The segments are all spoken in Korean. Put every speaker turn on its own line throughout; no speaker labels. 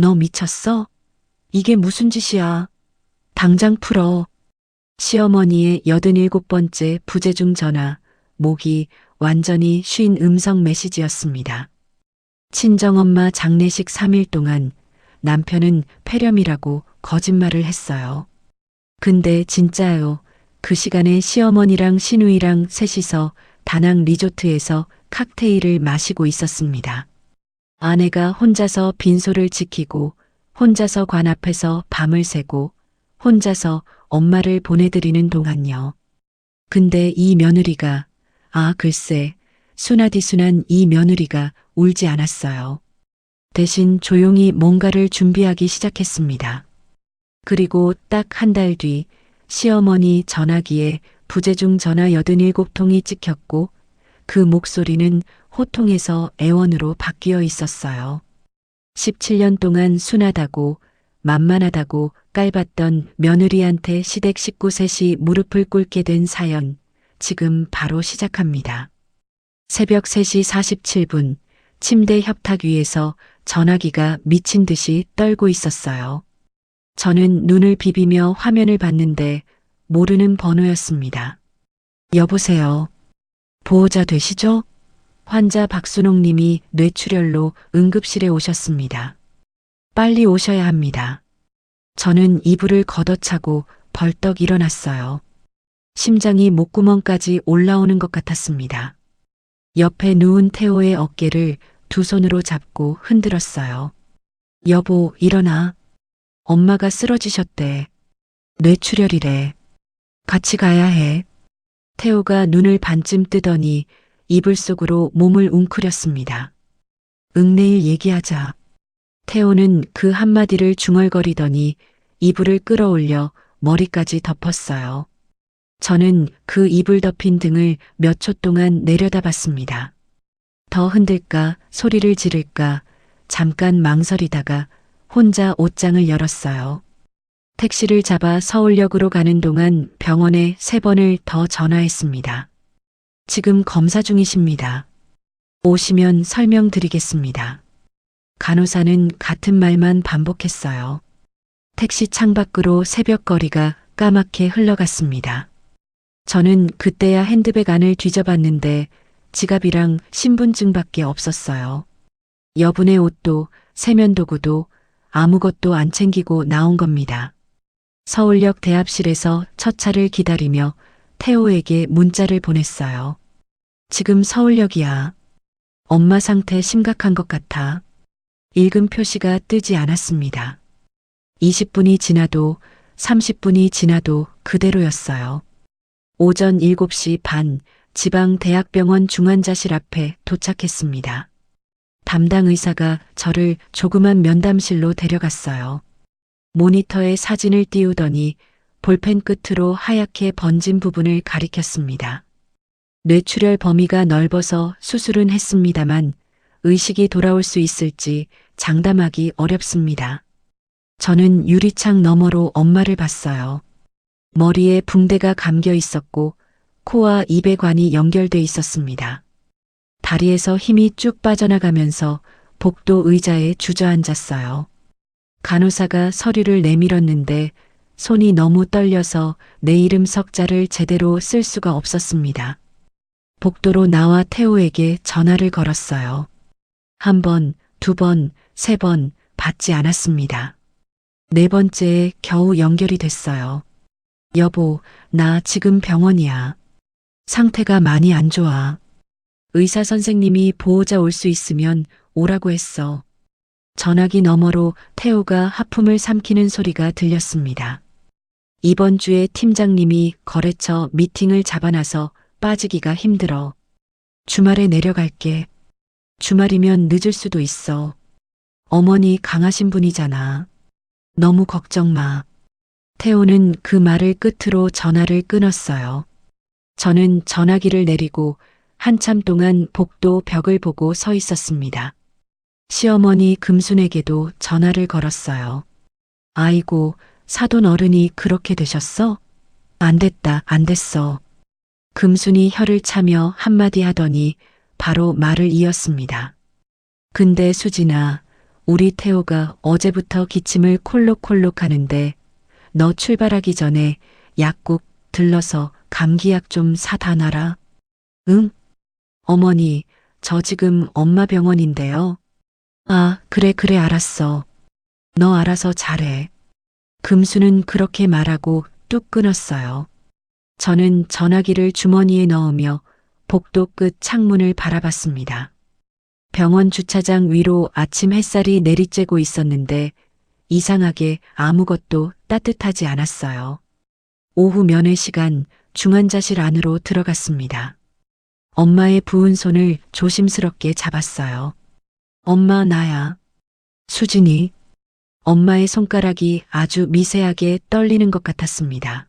너 미쳤어? 이게 무슨 짓이야? 당장 풀어. 시어머니의 87번째 부재중 전화, 목이 완전히 쉰 음성 메시지였습니다. 친정엄마 장례식 3일 동안 남편은 폐렴이라고 거짓말을 했어요. 근데 진짜요. 그 시간에 시어머니랑 시누이랑 셋이서 다낭 리조트에서 칵테일을 마시고 있었습니다. 아내가 혼자서 빈소를 지키고 혼자서 관 앞에서 밤을 새고 혼자서 엄마를 보내드리는 동안요. 근데 이 며느리가, 글쎄, 순하디순한 이 며느리가 울지 않았어요. 대신 조용히 뭔가를 준비하기 시작했습니다. 그리고 딱 한 달 뒤 시어머니 전화기에 부재중 전화 87통이 찍혔고 그 목소리는 호통에서 애원으로 바뀌어 있었어요. 17년 동안 순하다고 만만하다고 깔봤던 며느리한테 시댁 식구 셋이 무릎을 꿇게 된 사연, 지금 바로 시작합니다. 새벽 3시 47분, 침대 협탁 위에서 전화기가 미친 듯이 떨고 있었어요. 저는 눈을 비비며 화면을 봤는데 모르는 번호였습니다. 여보세요. 보호자 되시죠? 환자 박순옥 님이 뇌출혈로 응급실에 오셨습니다. 빨리 오셔야 합니다. 저는 이불을 걷어차고 벌떡 일어났어요. 심장이 목구멍까지 올라오는 것 같았습니다. 옆에 누운 태호의 어깨를 두 손으로 잡고 흔들었어요. 여보, 일어나. 엄마가 쓰러지셨대. 뇌출혈이래. 같이 가야 해. 태호가 눈을 반쯤 뜨더니 이불 속으로 몸을 웅크렸습니다. 내일 얘기하자. 태호는 그 한마디를 중얼거리더니 이불을 끌어올려 머리까지 덮었어요. 저는 그 이불 덮인 등을 몇 초 동안 내려다봤습니다. 더 흔들까, 소리를 지를까, 잠깐 망설이다가 혼자 옷장을 열었어요. 택시를 잡아 서울역으로 가는 동안 병원에 3번을 더 전화했습니다. 지금 검사 중이십니다. 오시면 설명드리겠습니다. 간호사는 같은 말만 반복했어요. 택시 창밖으로 새벽거리가 까맣게 흘러갔습니다. 저는 그때야 핸드백 안을 뒤져봤는데 지갑이랑 신분증밖에 없었어요. 여분의 옷도 세면도구도 아무것도 안 챙기고 나온 겁니다. 서울역 대합실에서 첫 차를 기다리며 태호에게 문자를 보냈어요. 지금 서울역이야. 엄마 상태 심각한 것 같아. 읽음 표시가 뜨지 않았습니다. 20분이 지나도 30분이 지나도 그대로였어요. 오전 7시 반 지방대학병원 중환자실 앞에 도착했습니다. 담당 의사가 저를 조그만 면담실로 데려갔어요. 모니터에 사진을 띄우더니 볼펜 끝으로 하얗게 번진 부분을 가리켰습니다. 뇌출혈 범위가 넓어서 수술은 했습니다만 의식이 돌아올 수 있을지 장담하기 어렵습니다. 저는 유리창 너머로 엄마를 봤어요. 머리에 붕대가 감겨 있었고 코와 입의 관이 연결돼 있었습니다. 다리에서 힘이 쭉 빠져나가면서 복도 의자에 주저앉았어요. 간호사가 서류를 내밀었는데 손이 너무 떨려서 내 이름 석자를 제대로 쓸 수가 없었습니다. 복도로 나와 태호에게 전화를 걸었어요. 1번, 2번, 3번 받지 않았습니다. 4번째에 겨우 연결이 됐어요. 여보, 나 지금 병원이야. 상태가 많이 안 좋아. 의사 선생님이 보호자 올 수 있으면 오라고 했어. 전화기 너머로 태호가 하품을 삼키는 소리가 들렸습니다. 이번 주에 팀장님이 거래처 미팅을 잡아놔서 빠지기가 힘들어. 주말에 내려갈게. 주말이면 늦을 수도 있어. 어머니 강하신 분이잖아. 너무 걱정 마. 태호는 그 말을 끝으로 전화를 끊었어요. 저는 전화기를 내리고 한참 동안 복도 벽을 보고 서 있었습니다. 시어머니 금순에게도 전화를 걸었어요. 아이고, 사돈 어른이 그렇게 되셨어? 안 됐다, 안 됐어. 금순이 혀를 차며 한마디 하더니 바로 말을 이었습니다. 근데 수진아, 우리 태호가 어제부터 기침을 콜록콜록 하는데 너 출발하기 전에 약국 들러서 감기약 좀 사다 놔라. 응? 어머니, 저 지금 엄마 병원인데요. 아, 그래, 그래, 알았어. 너 알아서 잘해. 금수는 그렇게 말하고 뚝 끊었어요. 저는 전화기를 주머니에 넣으며 복도 끝 창문을 바라봤습니다. 병원 주차장 위로 아침 햇살이 내리쬐고 있었는데 이상하게 아무것도 따뜻하지 않았어요. 오후 면회 시간 중환자실 안으로 들어갔습니다. 엄마의 부은 손을 조심스럽게 잡았어요. 엄마, 나야. 수진이. 엄마의 손가락이 아주 미세하게 떨리는 것 같았습니다.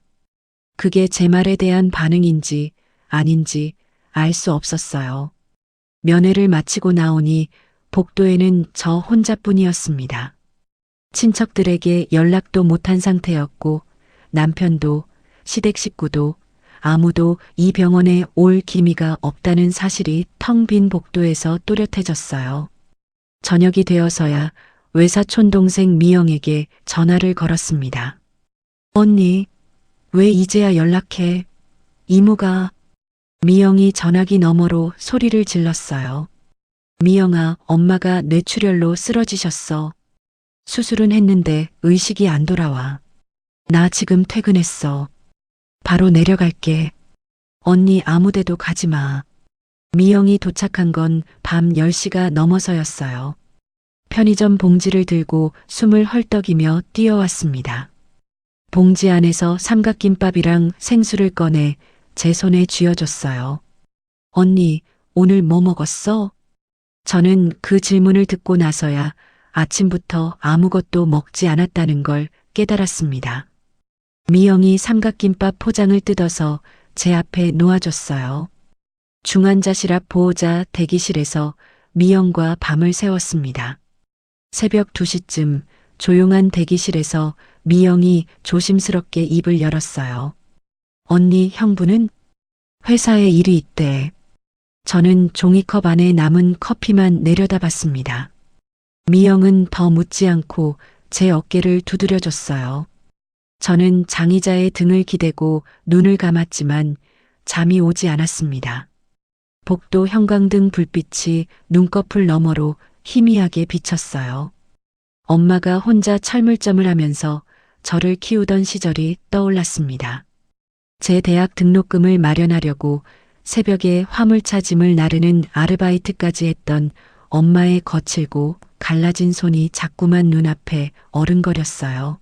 그게 제 말에 대한 반응인지 아닌지 알 수 없었어요. 면회를 마치고 나오니 복도에는 저 혼자뿐이었습니다. 친척들에게 연락도 못한 상태였고 남편도 시댁 식구도 아무도 이 병원에 올 기미가 없다는 사실이 텅 빈 복도에서 또렷해졌어요. 저녁이 되어서야 외사촌 동생 미영에게 전화를 걸었습니다. 언니, 왜 이제야 연락해? 이모가. 미영이 전화기 너머로 소리를 질렀어요. 미영아, 엄마가 뇌출혈로 쓰러지셨어. 수술은 했는데 의식이 안 돌아와. 나 지금 퇴근했어. 바로 내려갈게. 언니 아무데도 가지 마. 미영이 도착한 건 밤 10시가 넘어서였어요. 편의점 봉지를 들고 숨을 헐떡이며 뛰어왔습니다. 봉지 안에서 삼각김밥이랑 생수를 꺼내 제 손에 쥐어줬어요. 언니, 오늘 뭐 먹었어? 저는 그 질문을 듣고 나서야 아침부터 아무것도 먹지 않았다는 걸 깨달았습니다. 미영이 삼각김밥 포장을 뜯어서 제 앞에 놓아줬어요. 중환자실 앞 보호자 대기실에서 미영과 밤을 새웠습니다. 새벽 2시쯤 조용한 대기실에서 미영이 조심스럽게 입을 열었어요. 언니, 형부는? 회사에 일이 있대. 저는 종이컵 안에 남은 커피만 내려다봤습니다. 미영은 더 묻지 않고 제 어깨를 두드려줬어요. 저는 장의자의 등을 기대고 눈을 감았지만 잠이 오지 않았습니다. 복도 형광등 불빛이 눈꺼풀 너머로 희미하게 비쳤어요. 엄마가 혼자 철물점을 하면서 저를 키우던 시절이 떠올랐습니다. 제 대학 등록금을 마련하려고 새벽에 화물차 짐을 나르는 아르바이트까지 했던 엄마의 거칠고 갈라진 손이 자꾸만 눈앞에 어른거렸어요.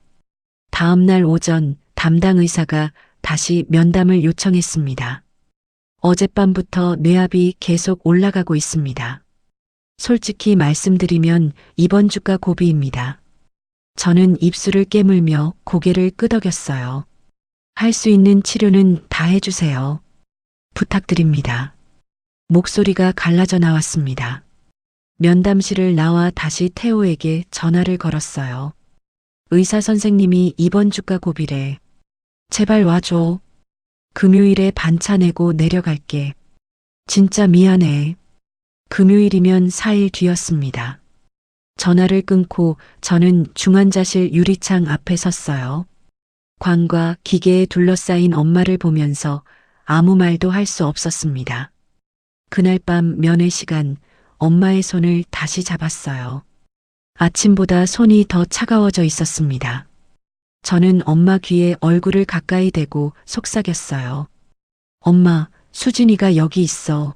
다음 날 오전 담당 의사가 다시 면담을 요청했습니다. 어젯밤부터 뇌압이 계속 올라가고 있습니다. 솔직히 말씀드리면 이번 주가 고비입니다. 저는 입술을 깨물며 고개를 끄덕였어요. 할 수 있는 치료는 다 해주세요. 부탁드립니다. 목소리가 갈라져 나왔습니다. 면담실을 나와 다시 태호에게 전화를 걸었어요. 의사 선생님이 이번 주가 고비래. 제발 와줘. 금요일에 반차 내고 내려갈게. 진짜 미안해. 금요일이면 4일 뒤였습니다. 전화를 끊고 저는 중환자실 유리창 앞에 섰어요. 관과 기계에 둘러싸인 엄마를 보면서 아무 말도 할 수 없었습니다. 그날 밤 면회 시간 엄마의 손을 다시 잡았어요. 아침보다 손이 더 차가워져 있었습니다. 저는 엄마 귀에 얼굴을 가까이 대고 속삭였어요. 엄마, 수진이가 여기 있어.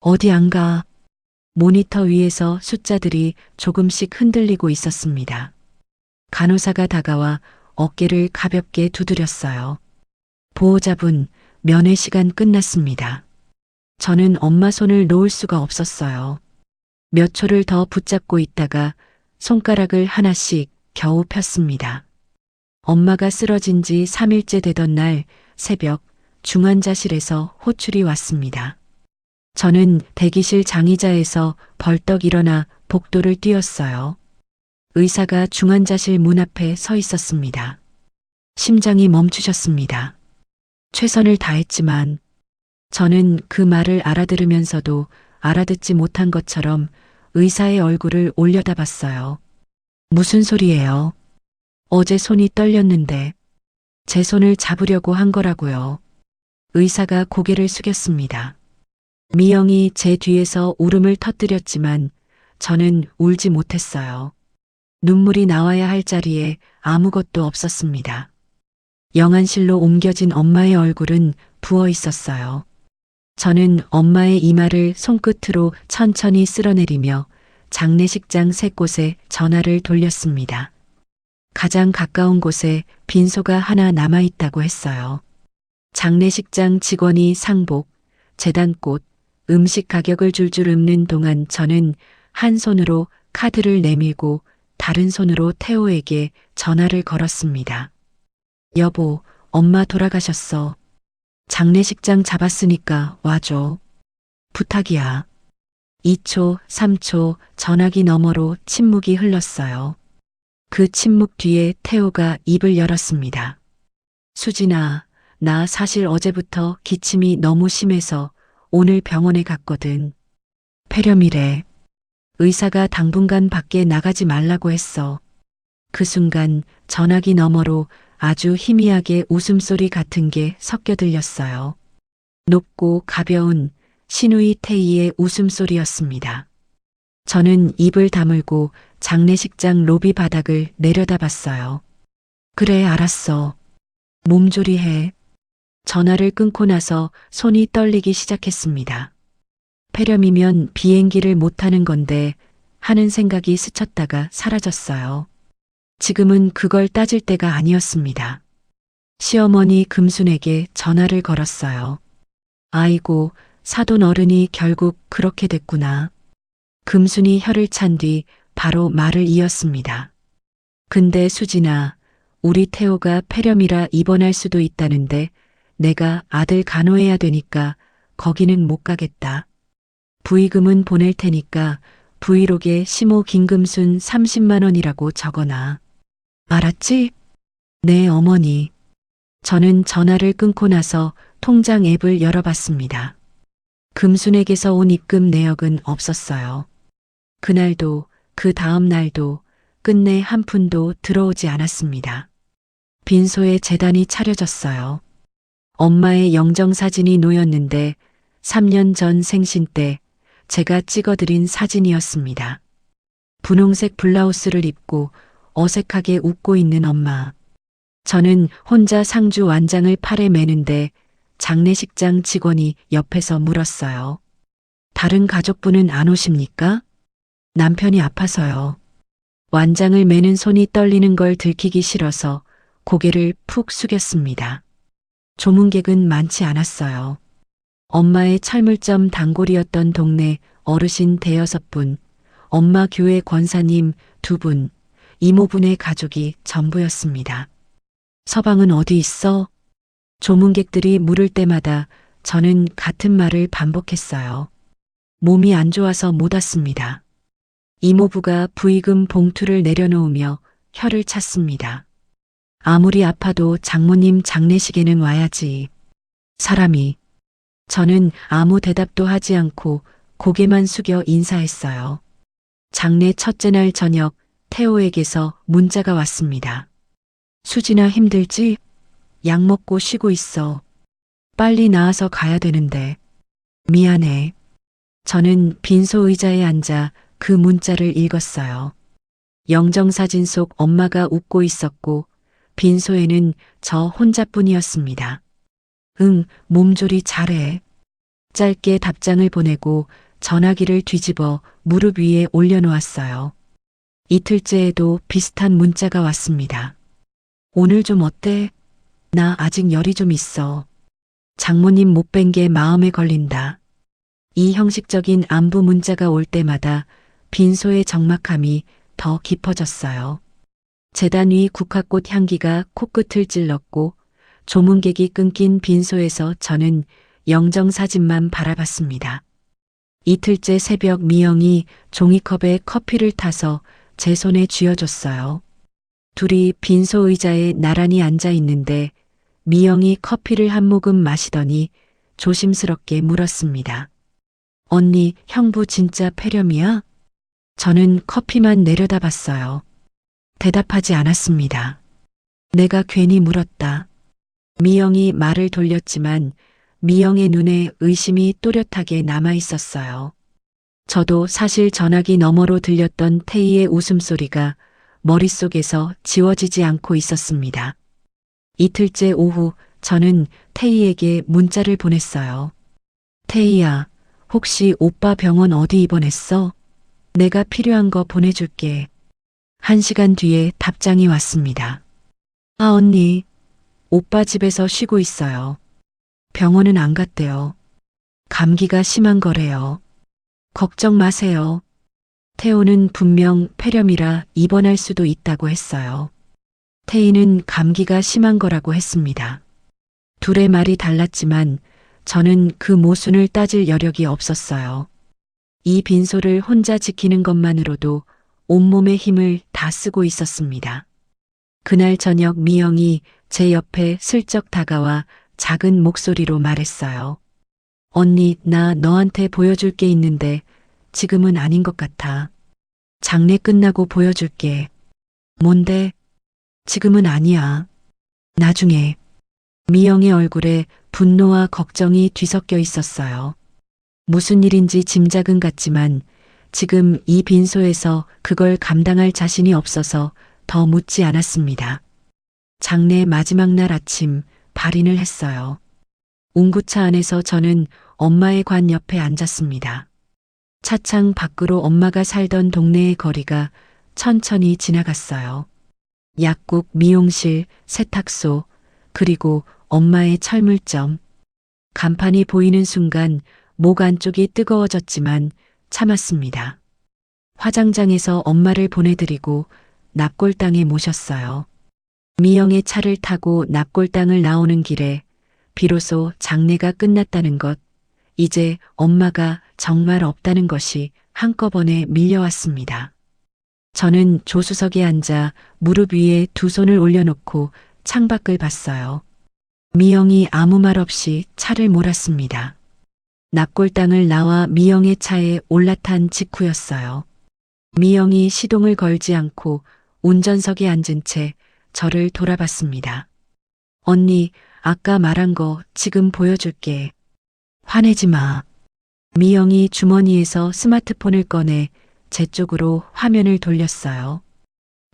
어디 안 가? 모니터 위에서 숫자들이 조금씩 흔들리고 있었습니다. 간호사가 다가와 어깨를 가볍게 두드렸어요. 보호자분, 면회 시간 끝났습니다. 저는 엄마 손을 놓을 수가 없었어요. 몇 초를 더 붙잡고 있다가 손가락을 하나씩 겨우 폈습니다. 엄마가 쓰러진 지 3일째 되던 날 새벽 중환자실에서 호출이 왔습니다. 저는 대기실 장의자에서 벌떡 일어나 복도를 뛰었어요. 의사가 중환자실 문 앞에 서 있었습니다. 심장이 멈추셨습니다. 최선을 다했지만 저는 그 말을 알아들으면서도 알아듣지 못한 것처럼 의사의 얼굴을 올려다봤어요. 무슨 소리예요? 어제 손이 떨렸는데 제 손을 잡으려고 한 거라고요. 의사가 고개를 숙였습니다. 미영이 제 뒤에서 울음을 터뜨렸지만 저는 울지 못했어요. 눈물이 나와야 할 자리에 아무것도 없었습니다. 영안실로 옮겨진 엄마의 얼굴은 부어 있었어요. 저는 엄마의 이마를 손끝으로 천천히 쓸어내리며 장례식장 세 곳에 전화를 돌렸습니다. 가장 가까운 곳에 빈소가 하나 남아있다고 했어요. 장례식장 직원이 상복, 제단꽃, 음식 가격을 줄줄 읊는 동안 저는 한 손으로 카드를 내밀고 다른 손으로 태호에게 전화를 걸었습니다. 여보, 엄마 돌아가셨어. 장례식장 잡았으니까 와줘. 부탁이야. 2초, 3초 전화기 너머로 침묵이 흘렀어요. 그 침묵 뒤에 태호가 입을 열었습니다. 수진아, 나 사실 어제부터 기침이 너무 심해서 오늘 병원에 갔거든. 폐렴이래. 의사가 당분간 밖에 나가지 말라고 했어. 그 순간 전화기 너머로 아주 희미하게 웃음소리 같은 게 섞여 들렸어요. 높고 가벼운 시누이 태희의 웃음소리였습니다. 저는 입을 다물고 장례식장 로비 바닥을 내려다봤어요. 그래, 알았어. 몸조리해. 전화를 끊고 나서 손이 떨리기 시작했습니다. 폐렴이면 비행기를 못 타는 건데 하는 생각이 스쳤다가 사라졌어요. 지금은 그걸 따질 때가 아니었습니다. 시어머니 금순에게 전화를 걸었어요. 아이고, 사돈 어른이 결국 그렇게 됐구나. 금순이 혀를 찬 뒤 바로 말을 이었습니다. 근데 수진아, 우리 태호가 폐렴이라 입원할 수도 있다는데 내가 아들 간호해야 되니까 거기는 못 가겠다. 부의금은 보낼 테니까 브이로그에 시모 김금순 30만 원이라고 적어놔. 알았지? 네, 어머니. 저는 전화를 끊고 나서 통장 앱을 열어봤습니다. 금순에게서 온 입금 내역은 없었어요. 그날도 그 다음 날도 끝내 한 푼도 들어오지 않았습니다. 빈소에 재단이 차려졌어요. 엄마의 영정사진이 놓였는데 3년 전 생신 때 제가 찍어드린 사진이었습니다. 분홍색 블라우스를 입고 어색하게 웃고 있는 엄마. 저는 혼자 상주 완장을 팔에 매는데 장례식장 직원이 옆에서 물었어요. 다른 가족분은 안 오십니까? 남편이 아파서요. 완장을 매는 손이 떨리는 걸 들키기 싫어서 고개를 푹 숙였습니다. 조문객은 많지 않았어요. 엄마의 철물점 단골이었던 동네 어르신 5분, 엄마 교회 권사님 2분, 이모분의 가족이 전부였습니다. 서방은 어디 있어? 조문객들이 물을 때마다 저는 같은 말을 반복했어요. 몸이 안 좋아서 못 왔습니다. 이모부가 부의금 봉투를 내려놓으며 혀를 찼습니다. 아무리 아파도 장모님 장례식에는 와야지. 사람이. 저는 아무 대답도 하지 않고 고개만 숙여 인사했어요. 장례 첫째 날 저녁 태호에게서 문자가 왔습니다. 수진아, 힘들지? 약 먹고 쉬고 있어. 빨리 나아서 가야 되는데. 미안해. 저는 빈소 의자에 앉아 그 문자를 읽었어요. 영정사진 속 엄마가 웃고 있었고 빈소에는 저 혼자뿐이었습니다. 응, 몸조리 잘해. 짧게 답장을 보내고 전화기를 뒤집어 무릎 위에 올려놓았어요. 이틀째에도 비슷한 문자가 왔습니다. 오늘 좀 어때? 나 아직 열이 좀 있어. 장모님 못 뵌 게 마음에 걸린다. 이 형식적인 안부 문자가 올 때마다 빈소의 적막함이 더 깊어졌어요. 재단 위 국화꽃 향기가 코끝을 찔렀고 조문객이 끊긴 빈소에서 저는 영정사진만 바라봤습니다. 이틀째 새벽 미영이 종이컵에 커피를 타서 제 손에 쥐어줬어요. 둘이 빈소 의자에 나란히 앉아 있는데 미영이 커피를 한 모금 마시더니 조심스럽게 물었습니다. 언니, 형부 진짜 폐렴이야? 저는 커피만 내려다봤어요. 대답하지 않았습니다. 내가 괜히 물었다. 미영이 말을 돌렸지만 미영의 눈에 의심이 또렷하게 남아 있었어요. 저도 사실 전화기 너머로 들렸던 태희의 웃음소리가 머릿속에서 지워지지 않고 있었습니다. 이틀째 오후 저는 태희에게 문자를 보냈어요. 태희야, 혹시 오빠 병원 어디 입원했어? 내가 필요한 거 보내줄게. 1시간 뒤에 답장이 왔습니다. 아, 언니, 오빠 집에서 쉬고 있어요. 병원은 안 갔대요. 감기가 심한 거래요. 걱정 마세요. 태호는 분명 폐렴이라 입원할 수도 있다고 했어요. 태희는 감기가 심한 거라고 했습니다. 둘의 말이 달랐지만 저는 그 모순을 따질 여력이 없었어요. 이 빈소를 혼자 지키는 것만으로도 온몸의 힘을 다 쓰고 있었습니다. 그날 저녁 미영이 제 옆에 슬쩍 다가와 작은 목소리로 말했어요. 언니, 나 너한테 보여줄 게 있는데 지금은 아닌 것 같아. 장례 끝나고 보여줄게. 뭔데? 지금은 아니야. 나중에. 미영의 얼굴에 분노와 걱정이 뒤섞여 있었어요. 무슨 일인지 짐작은 갔지만 지금 이 빈소에서 그걸 감당할 자신이 없어서 더 묻지 않았습니다. 장례 마지막 날 아침 발인을 했어요. 운구차 안에서 저는 엄마의 관 옆에 앉았습니다. 차창 밖으로 엄마가 살던 동네의 거리가 천천히 지나갔어요. 약국, 미용실, 세탁소, 그리고 엄마의 철물점. 간판이 보이는 순간 목 안쪽이 뜨거워졌지만 참았습니다. 화장장에서 엄마를 보내드리고 납골당에 모셨어요. 미영의 차를 타고 납골당을 나오는 길에 비로소 장례가 끝났다는 것, 이제 엄마가 정말 없다는 것이 한꺼번에 밀려왔습니다. 저는 조수석에 앉아 무릎 위에 두 손을 올려놓고 창밖을 봤어요. 미영이 아무 말 없이 차를 몰았습니다. 납골당을 나와 미영의 차에 올라탄 직후였어요. 미영이 시동을 걸지 않고 운전석에 앉은 채 저를 돌아봤습니다. 언니, 아까 말한 거 지금 보여줄게. 화내지 마. 미영이 주머니에서 스마트폰을 꺼내 제 쪽으로 화면을 돌렸어요.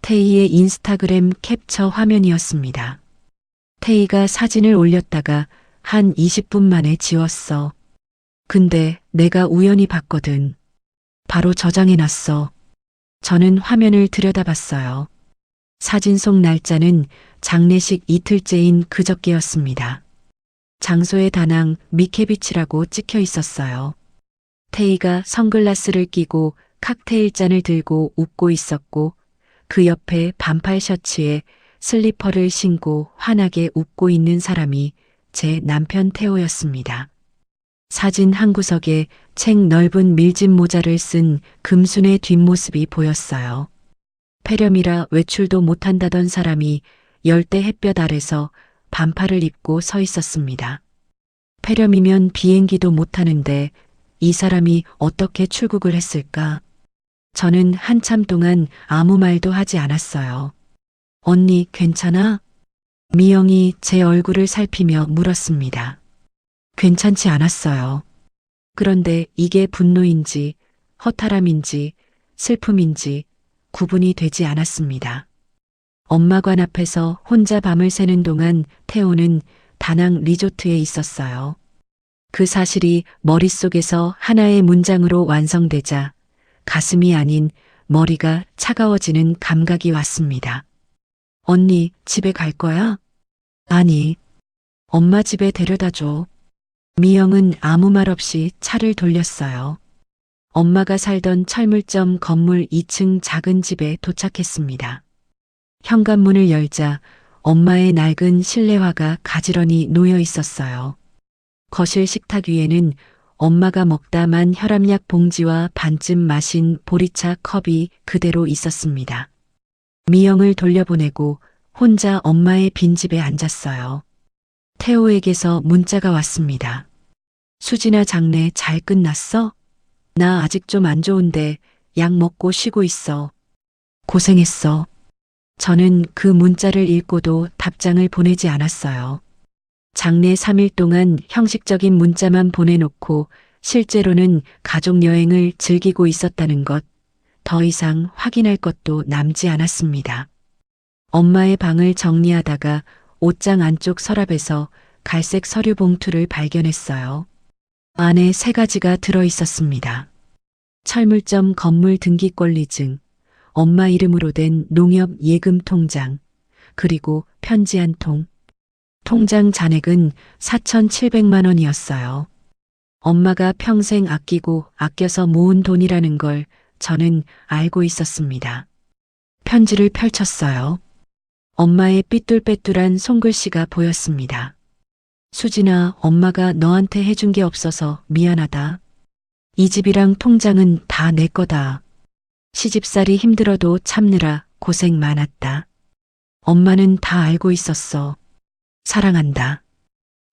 태희의 인스타그램 캡처 화면이었습니다. 태희가 사진을 올렸다가 한 20분 만에 지웠어. 근데 내가 우연히 봤거든. 바로 저장해놨어. 저는 화면을 들여다봤어요. 사진 속 날짜는 장례식 이틀째인 그저께였습니다. 장소의 다낭 미케비치라고 찍혀 있었어요. 태희가 선글라스를 끼고 칵테일 잔을 들고 웃고 있었고 그 옆에 반팔 셔츠에 슬리퍼를 신고 환하게 웃고 있는 사람이 제 남편 태호였습니다. 사진 한 구석에 책 넓은 밀짚 모자를 쓴 금순의 뒷모습이 보였어요. 폐렴이라 외출도 못한다던 사람이 열대 햇볕 아래서 반팔을 입고 서 있었습니다. 폐렴이면 비행기도 못하는데 이 사람이 어떻게 출국을 했을까? 저는 한참 동안 아무 말도 하지 않았어요. 언니, 괜찮아? 미영이 제 얼굴을 살피며 물었습니다. 괜찮지 않았어요. 그런데 이게 분노인지 허탈함인지 슬픔인지 구분이 되지 않았습니다. 엄마관 앞에서 혼자 밤을 새는 동안 태호는 다낭 리조트에 있었어요. 그 사실이 머릿속에서 하나의 문장으로 완성되자 가슴이 아닌 머리가 차가워지는 감각이 왔습니다. 언니, 집에 갈 거야? 아니, 엄마 집에 데려다 줘. 미영은 아무 말 없이 차를 돌렸어요. 엄마가 살던 철물점 건물 2층 작은 집에 도착했습니다. 현관문을 열자 엄마의 낡은 실내화가 가지런히 놓여 있었어요. 거실 식탁 위에는 엄마가 먹다 만 혈압약 봉지와 반쯤 마신 보리차 컵이 그대로 있었습니다. 미영을 돌려보내고 혼자 엄마의 빈집에 앉았어요. 태호에게서 문자가 왔습니다. 수진아, 장례 잘 끝났어? 나 아직 좀 안 좋은데 약 먹고 쉬고 있어. 고생했어. 저는 그 문자를 읽고도 답장을 보내지 않았어요. 장례 3일 동안 형식적인 문자만 보내놓고 실제로는 가족 여행을 즐기고 있었다는 것, 더 이상 확인할 것도 남지 않았습니다. 엄마의 방을 정리하다가 옷장 안쪽 서랍에서 갈색 서류 봉투를 발견했어요. 안에 3가지가 들어 있었습니다. 철물점 건물 등기권리증, 엄마 이름으로 된 농협 예금 통장, 그리고 편지 한 통. 통장 잔액은 4,700만 원이었어요. 엄마가 평생 아끼고 아껴서 모은 돈이라는 걸 저는 알고 있었습니다. 편지를 펼쳤어요. 엄마의 삐뚤빼뚤한 손글씨가 보였습니다. 수진아, 엄마가 너한테 해준 게 없어서 미안하다. 이 집이랑 통장은 다 내 거다. 시집살이 힘들어도 참느라 고생 많았다. 엄마는 다 알고 있었어. 사랑한다.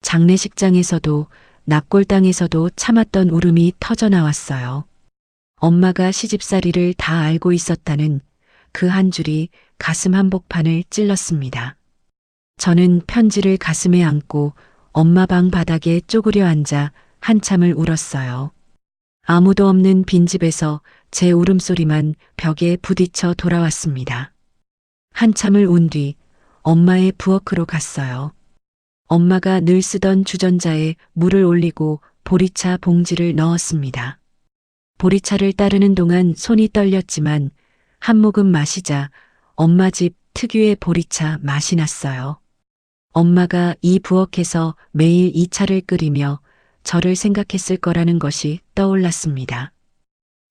장례식장에서도 납골당에서도 참았던 울음이 터져나왔어요. 엄마가 시집살이를 다 알고 있었다는 그 한 줄이 가슴 한복판을 찔렀습니다. 저는 편지를 가슴에 안고 엄마 방 바닥에 쪼그려 앉아 한참을 울었어요. 아무도 없는 빈집에서 제 울음소리만 벽에 부딪혀 돌아왔습니다. 한참을 운 뒤 엄마의 부엌으로 갔어요. 엄마가 늘 쓰던 주전자에 물을 올리고 보리차 봉지를 넣었습니다. 보리차를 따르는 동안 손이 떨렸지만 한 모금 마시자 엄마 집 특유의 보리차 맛이 났어요. 엄마가 이 부엌에서 매일 이 차를 끓이며 저를 생각했을 거라는 것이 떠올랐습니다.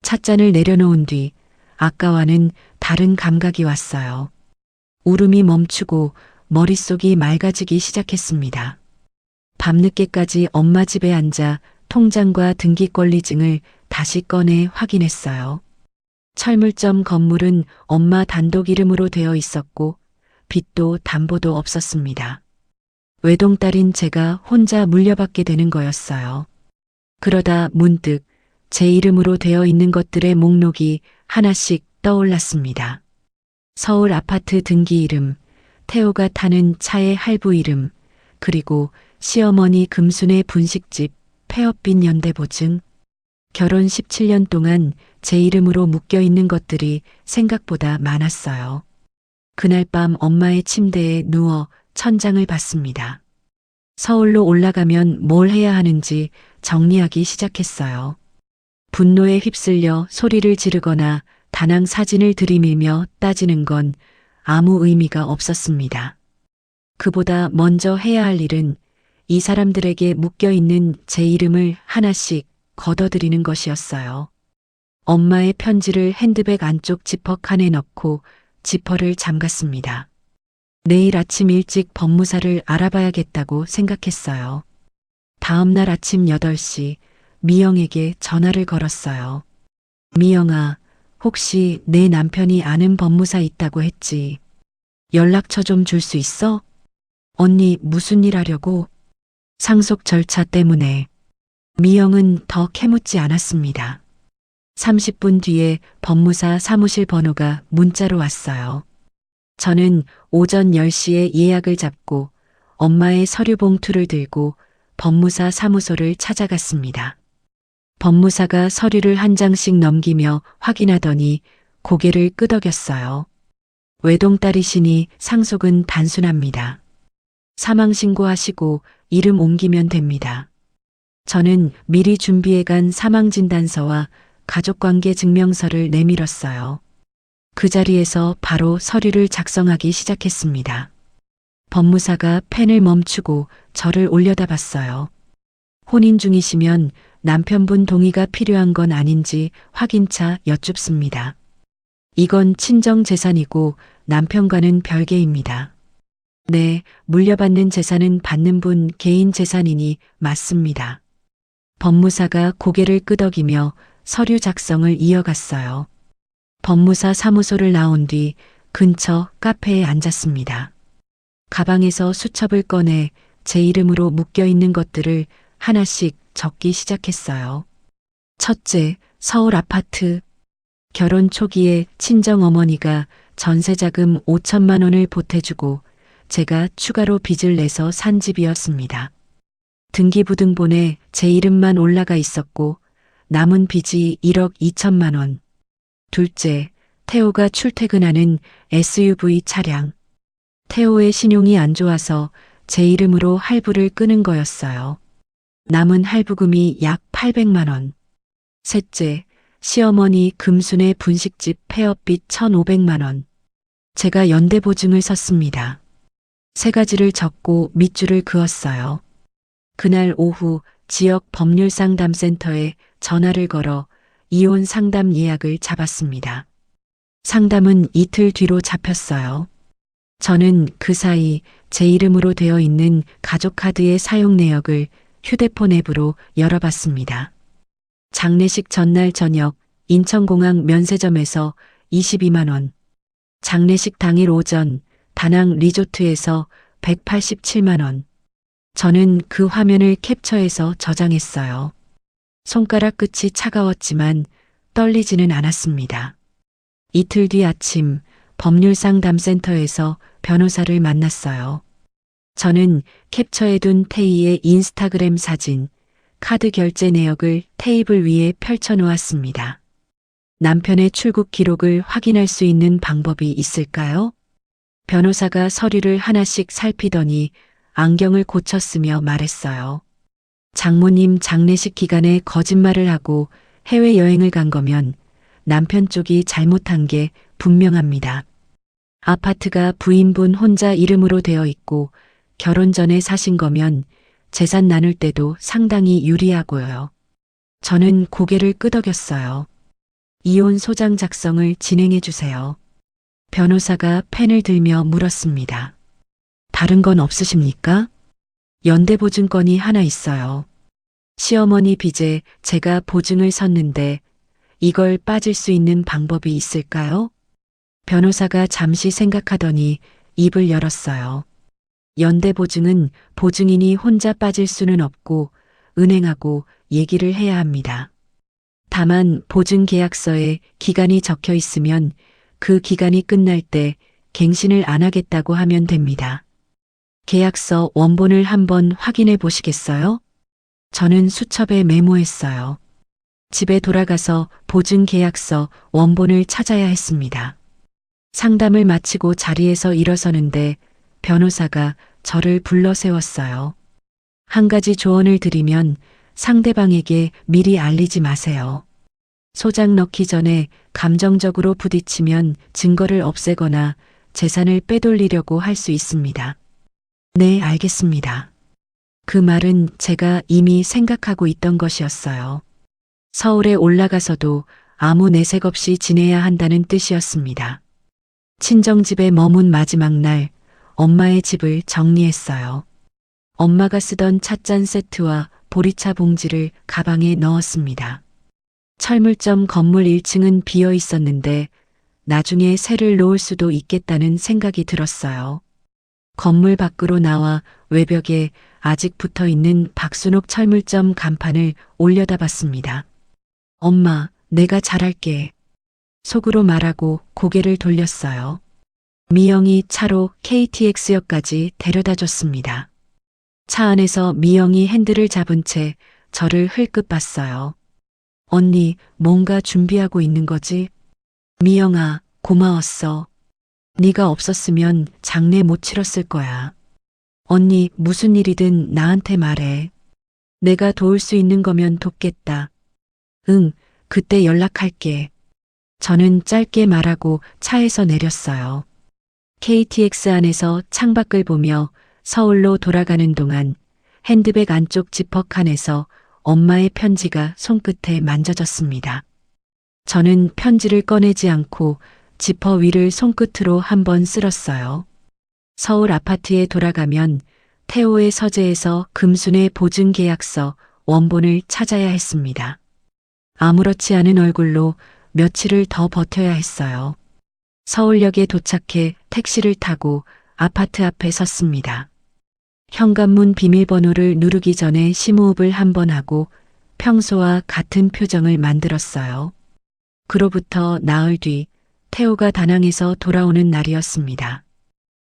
찻잔을 내려놓은 뒤 아까와는 다른 감각이 왔어요. 울음이 멈추고 머릿속이 맑아지기 시작했습니다. 밤늦게까지 엄마 집에 앉아 통장과 등기권리증을 다시 꺼내 확인했어요. 철물점 건물은 엄마 단독 이름으로 되어 있었고 빚도 담보도 없었습니다. 외동딸인 제가 혼자 물려받게 되는 거였어요. 그러다 문득 제 이름으로 되어 있는 것들의 목록이 하나씩 떠올랐습니다. 서울 아파트 등기 이름, 태호가 타는 차의 할부 이름, 그리고 시어머니 금순의 분식집, 폐업빈 연대보증. 결혼 17년 동안 제 이름으로 묶여 있는 것들이 생각보다 많았어요. 그날 밤 엄마의 침대에 누워 천장을 봤습니다. 서울로 올라가면 뭘 해야 하는지 정리하기 시작했어요. 분노에 휩쓸려 소리를 지르거나 다낭 사진을 들이밀며 따지는 건 아무 의미가 없었습니다. 그보다 먼저 해야 할 일은 이 사람들에게 묶여있는 제 이름을 하나씩 걷어들이는 것이었어요. 엄마의 편지를 핸드백 안쪽 지퍼칸에 넣고 지퍼를 잠갔습니다. 내일 아침 일찍 법무사를 알아봐야겠다고 생각했어요. 다음 날 아침 8시 미영에게 전화를 걸었어요. 미영아, 혹시 내 남편이 아는 법무사 있다고 했지? 연락처 좀 줄 수 있어? 언니 무슨 일 하려고? 상속 절차 때문에. 미영은 더 캐묻지 않았습니다. 30분 뒤에 법무사 사무실 번호가 문자로 왔어요. 저는 오전 10시에 예약을 잡고 엄마의 서류 봉투를 들고 법무사 사무소를 찾아갔습니다. 법무사가 서류를 한 장씩 넘기며 확인하더니 고개를 끄덕였어요. 외동딸이시니 상속은 단순합니다. 사망신고하시고 이름 옮기면 됩니다. 저는 미리 준비해간 사망진단서와 가족관계 증명서를 내밀었어요. 그 자리에서 바로 서류를 작성하기 시작했습니다. 법무사가 펜을 멈추고 저를 올려다봤어요. 혼인 중이시면 남편분 동의가 필요한 건 아닌지 확인차 여쭙습니다. 이건 친정 재산이고 남편과는 별개입니다. 네, 물려받는 재산은 받는 분 개인 재산이니 맞습니다. 법무사가 고개를 끄덕이며 서류 작성을 이어갔어요. 법무사 사무소를 나온 뒤 근처 카페에 앉았습니다. 가방에서 수첩을 꺼내 제 이름으로 묶여 있는 것들을 하나씩 적기 시작했어요. 첫째, 서울 아파트. 결혼 초기에 친정 어머니가 전세자금 5천만 원을 보태주고 제가 추가로 빚을 내서 산 집이었습니다. 등기부등본에 제 이름만 올라가 있었고 남은 빚이 1억 2천만 원. 둘째, 태호가 출퇴근하는 SUV 차량. 태호의 신용이 안 좋아서 제 이름으로 할부를 끄는 거였어요. 남은 할부금이 약 800만 원. 셋째, 시어머니 금순의 분식집 폐업빚 1,500만 원. 제가 연대보증을 섰습니다. 세 가지를 적고 밑줄을 그었어요. 그날 오후 지역 법률상담센터에 전화를 걸어 이혼 상담 예약을 잡았습니다. 상담은 이틀 뒤로 잡혔어요. 저는 그 사이 제 이름으로 되어 있는 가족카드의 사용 내역을 휴대폰 앱으로 열어봤습니다. 장례식 전날 저녁 인천공항 면세점에서 22만 원, 장례식 당일 오전 다낭 리조트에서 187만 원. 저는 그 화면을 캡처해서 저장했어요. 손가락 끝이 차가웠지만 떨리지는 않았습니다. 이틀 뒤 아침 법률상담센터에서 변호사를 만났어요. 저는 캡처해둔 태희의 인스타그램 사진, 카드 결제 내역을 테이블 위에 펼쳐놓았습니다. 남편의 출국 기록을 확인할 수 있는 방법이 있을까요? 변호사가 서류를 하나씩 살피더니 안경을 고쳤으며 말했어요. 장모님 장례식 기간에 거짓말을 하고 해외여행을 간 거면 남편 쪽이 잘못한 게 분명합니다. 아파트가 부인분 혼자 이름으로 되어 있고 결혼 전에 사신 거면 재산 나눌 때도 상당히 유리하고요. 저는 고개를 끄덕였어요. 이혼 소장 작성을 진행해 주세요. 변호사가 펜을 들며 물었습니다. 다른 건 없으십니까? 연대보증권이 하나 있어요. 시어머니 빚에 제가 보증을 섰는데 이걸 빠질 수 있는 방법이 있을까요? 변호사가 잠시 생각하더니 입을 열었어요. 연대보증은 보증인이 혼자 빠질 수는 없고 은행하고 얘기를 해야 합니다. 다만 보증계약서에 기간이 적혀 있으면 그 기간이 끝날 때 갱신을 안 하겠다고 하면 됩니다. 계약서 원본을 한번 확인해 보시겠어요? 저는 수첩에 메모했어요. 집에 돌아가서 보증계약서 원본을 찾아야 했습니다. 상담을 마치고 자리에서 일어서는데 변호사가 저를 불러 세웠어요. 한 가지 조언을 드리면 상대방에게 미리 알리지 마세요. 소장 넣기 전에 감정적으로 부딪히면 증거를 없애거나 재산을 빼돌리려고 할 수 있습니다. 네, 알겠습니다. 그 말은 제가 이미 생각하고 있던 것이었어요. 서울에 올라가서도 아무 내색 없이 지내야 한다는 뜻이었습니다. 친정집에 머문 마지막 날 엄마의 집을 정리했어요. 엄마가 쓰던 찻잔 세트와 보리차 봉지를 가방에 넣었습니다. 철물점 건물 1층은 비어 있었는데 나중에 새를 놓을 수도 있겠다는 생각이 들었어요. 건물 밖으로 나와 외벽에 아직 붙어 있는 박순옥 철물점 간판을 올려다봤습니다. 엄마, 내가 잘할게. 속으로 말하고 고개를 돌렸어요. 미영이 차로 KTX역까지 데려다 줬습니다. 차 안에서 미영이 핸들을 잡은 채 저를 흘끗 봤어요. 언니, 뭔가 준비하고 있는 거지? 미영아, 고마웠어. 네가 없었으면 장례 못 치렀을 거야. 언니, 무슨 일이든 나한테 말해. 내가 도울 수 있는 거면 돕겠다. 응, 그때 연락할게. 저는 짧게 말하고 차에서 내렸어요. KTX 안에서 창밖을 보며 서울로 돌아가는 동안 핸드백 안쪽 지퍼칸에서 엄마의 편지가 손끝에 만져졌습니다. 저는 편지를 꺼내지 않고 지퍼 위를 손끝으로 한번 쓸었어요. 서울 아파트에 돌아가면 태호의 서재에서 금순의 보증계약서 원본을 찾아야 했습니다. 아무렇지 않은 얼굴로 며칠을 더 버텨야 했어요. 서울역에 도착해 택시를 타고 아파트 앞에 섰습니다. 현관문 비밀번호를 누르기 전에 심호흡을 한번 하고 평소와 같은 표정을 만들었어요. 그로부터 나흘 뒤 태호가 다낭에서 돌아오는 날이었습니다.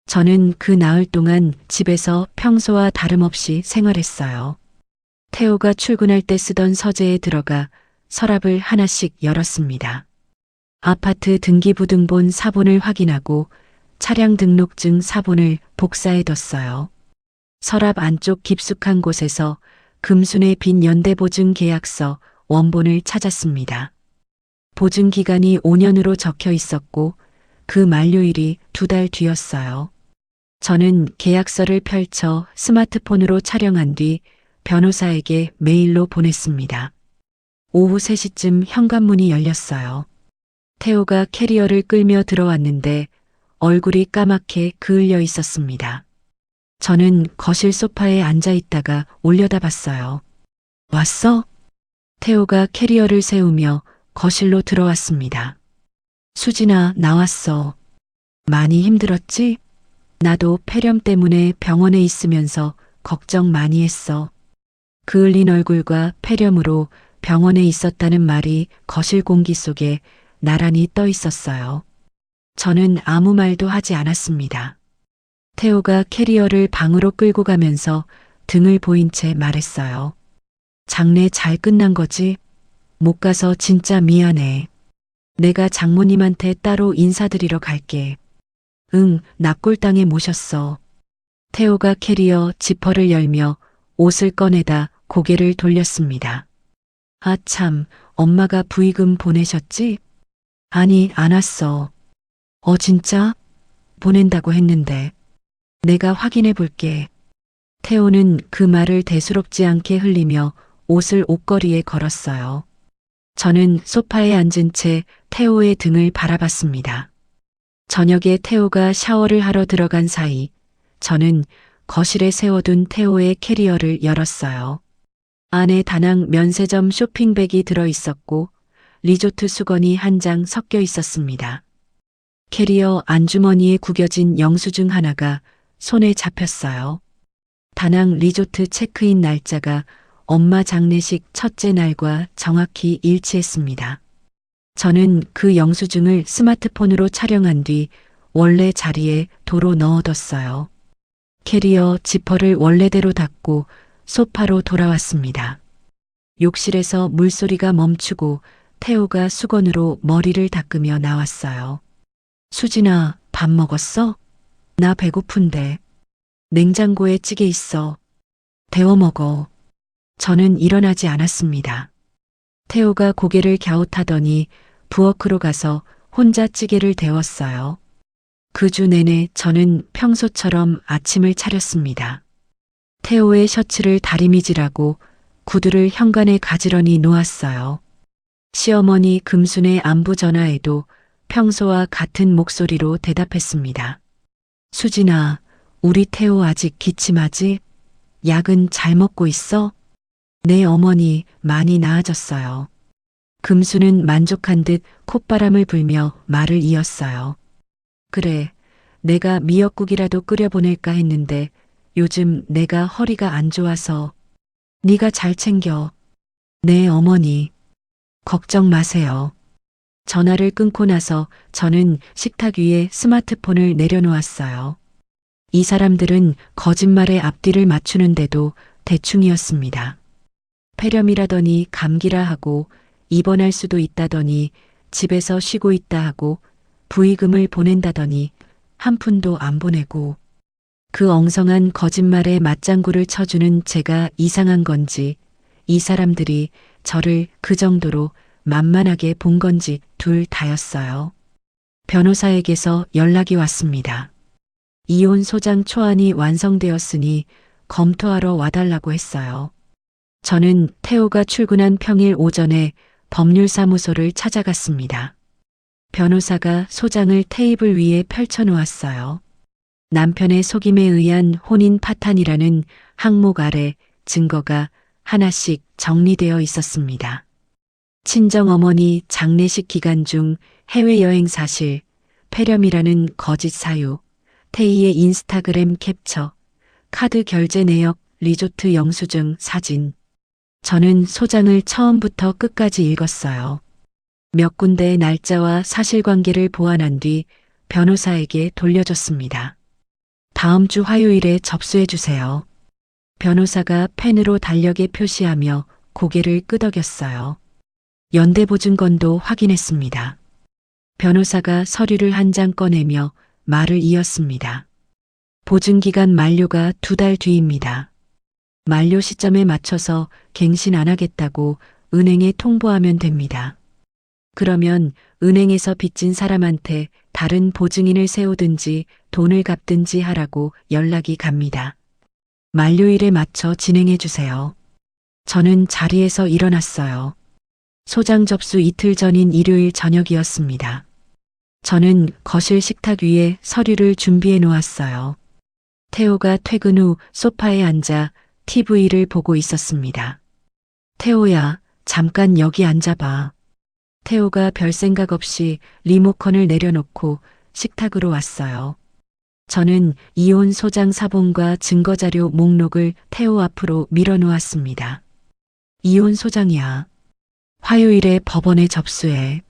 저는 그 나흘 동안 집에서 평소와 다름없이 생활했어요. 태호가 출근할 때 쓰던 서재에 들어가 서랍을 하나씩 열었습니다. 아파트 등기부등본 사본을 확인하고 차량 등록증 사본을 복사해뒀어요. 서랍 안쪽 깊숙한 곳에서 금순의 빈 연대보증 계약서 원본을 찾았습니다. 보증 기간이 5년으로 적혀 있었고 그 만료일이 2달 뒤였어요. 저는 계약서를 펼쳐 스마트폰으로 촬영한 뒤 변호사에게 메일로 보냈습니다. 오후 3시쯤 현관문이 열렸어요. 태호가 캐리어를 끌며 들어왔는데 얼굴이 까맣게 그을려 있었습니다. 저는 거실 소파에 앉아 있다가 올려다봤어요. 왔어? 태호가 캐리어를 세우며 거실로 들어왔습니다. 수진아, 나왔어. 많이 힘들었지? 나도 폐렴 때문에 병원에 있으면서 걱정 많이 했어. 그을린 얼굴과 폐렴으로 병원에 있었다는 말이 거실 공기 속에 나란히 떠 있었어요. 저는 아무 말도 하지 않았습니다. 태호가 캐리어를 방으로 끌고 가면서 등을 보인 채 말했어요. 장례 잘 끝난 거지? 못 가서 진짜 미안해. 내가 장모님한테 따로 인사드리러 갈게. 응, 납골당에 모셨어. 태호가 캐리어 지퍼를 열며 옷을 꺼내다 고개를 돌렸습니다. 아 참, 엄마가 부의금 보내셨지? 아니, 안 왔어. 진짜? 보낸다고 했는데. 내가 확인해 볼게. 태호는 그 말을 대수롭지 않게 흘리며 옷을 옷걸이에 걸었어요. 저는 소파에 앉은 채 태호의 등을 바라봤습니다. 저녁에 태호가 샤워를 하러 들어간 사이 저는 거실에 세워둔 태호의 캐리어를 열었어요. 안에 다낭 면세점 쇼핑백이 들어 있었고 리조트 수건이 한 장 섞여 있었습니다. 캐리어 안주머니에 구겨진 영수증 하나가 손에 잡혔어요. 다낭 리조트 체크인 날짜가 엄마 장례식 첫째 날과 정확히 일치했습니다. 저는 그 영수증을 스마트폰으로 촬영한 뒤 원래 자리에 도로 넣어뒀어요. 캐리어 지퍼를 원래대로 닫고 소파로 돌아왔습니다. 욕실에서 물소리가 멈추고 태호가 수건으로 머리를 닦으며 나왔어요. 수진아, 밥 먹었어? 나 배고픈데. 냉장고에 찌개 있어. 데워 먹어. 저는 일어나지 않았습니다. 태호가 고개를 갸웃하더니 부엌으로 가서 혼자 찌개를 데웠어요. 그 주 내내 저는 평소처럼 아침을 차렸습니다. 태호의 셔츠를 다리미질하고 구두를 현관에 가지런히 놓았어요. 시어머니 금순의 안부 전화에도 평소와 같은 목소리로 대답했습니다. 수진아, 우리 태호 아직 기침하지? 약은 잘 먹고 있어? 내 어머니 많이 나아졌어요. 금수는 만족한 듯 콧바람을 불며 말을 이었어요. 그래, 내가 미역국이라도 끓여보낼까 했는데 요즘 내가 허리가 안 좋아서. 네가 잘 챙겨. 네, 어머니. 걱정 마세요. 전화를 끊고 나서 저는 식탁 위에 스마트폰을 내려놓았어요. 이 사람들은 거짓말에 앞뒤를 맞추는데도 대충이었습니다. 폐렴이라더니 감기라 하고 입원할 수도 있다더니 집에서 쉬고 있다 하고 부의금을 보낸다더니 한 푼도 안 보내고 그 엉성한 거짓말에 맞장구를 쳐주는 제가 이상한 건지 이 사람들이 저를 그 정도로 만만하게 본 건지 둘 다였어요. 변호사에게서 연락이 왔습니다. 이혼 소장 초안이 완성되었으니 검토하러 와달라고 했어요. 저는 태호가 출근한 평일 오전에 법률사무소를 찾아갔습니다. 변호사가 소장을 테이블 위에 펼쳐놓았어요. 남편의 속임에 의한 혼인 파탄이라는 항목 아래 증거가 하나씩 정리되어 있었습니다. 친정어머니 장례식 기간 중 해외여행 사실, 폐렴이라는 거짓 사유, 태희의 인스타그램 캡처, 카드 결제 내역, 리조트 영수증 사진. 저는 소장을 처음부터 끝까지 읽었어요. 몇 군데의 날짜와 사실관계를 보완한 뒤 변호사에게 돌려줬습니다. 다음 주 화요일에 접수해 주세요. 변호사가 펜으로 달력에 표시하며 고개를 끄덕였어요. 연대보증건도 확인했습니다. 변호사가 서류를 한 장 꺼내며 말을 이었습니다. 보증기간 만료가 2달 뒤입니다. 만료 시점에 맞춰서 갱신 안 하겠다고 은행에 통보하면 됩니다. 그러면 은행에서 빚진 사람한테 다른 보증인을 세우든지 돈을 갚든지 하라고 연락이 갑니다. 만료일에 맞춰 진행해 주세요. 저는 자리에서 일어났어요. 소장 접수 이틀 전인 일요일 저녁이었습니다. 저는 거실 식탁 위에 서류를 준비해 놓았어요. 태호가 퇴근 후 소파에 앉아 TV를 보고 있었습니다. 태호야, 잠깐 여기 앉아봐. 태호가 별 생각 없이 리모컨을 내려놓고 식탁으로 왔어요. 저는 이혼 소장 사본과 증거자료 목록을 태호 앞으로 밀어놓았습니다. 이혼 소장이야. 화요일에 법원에 접수해.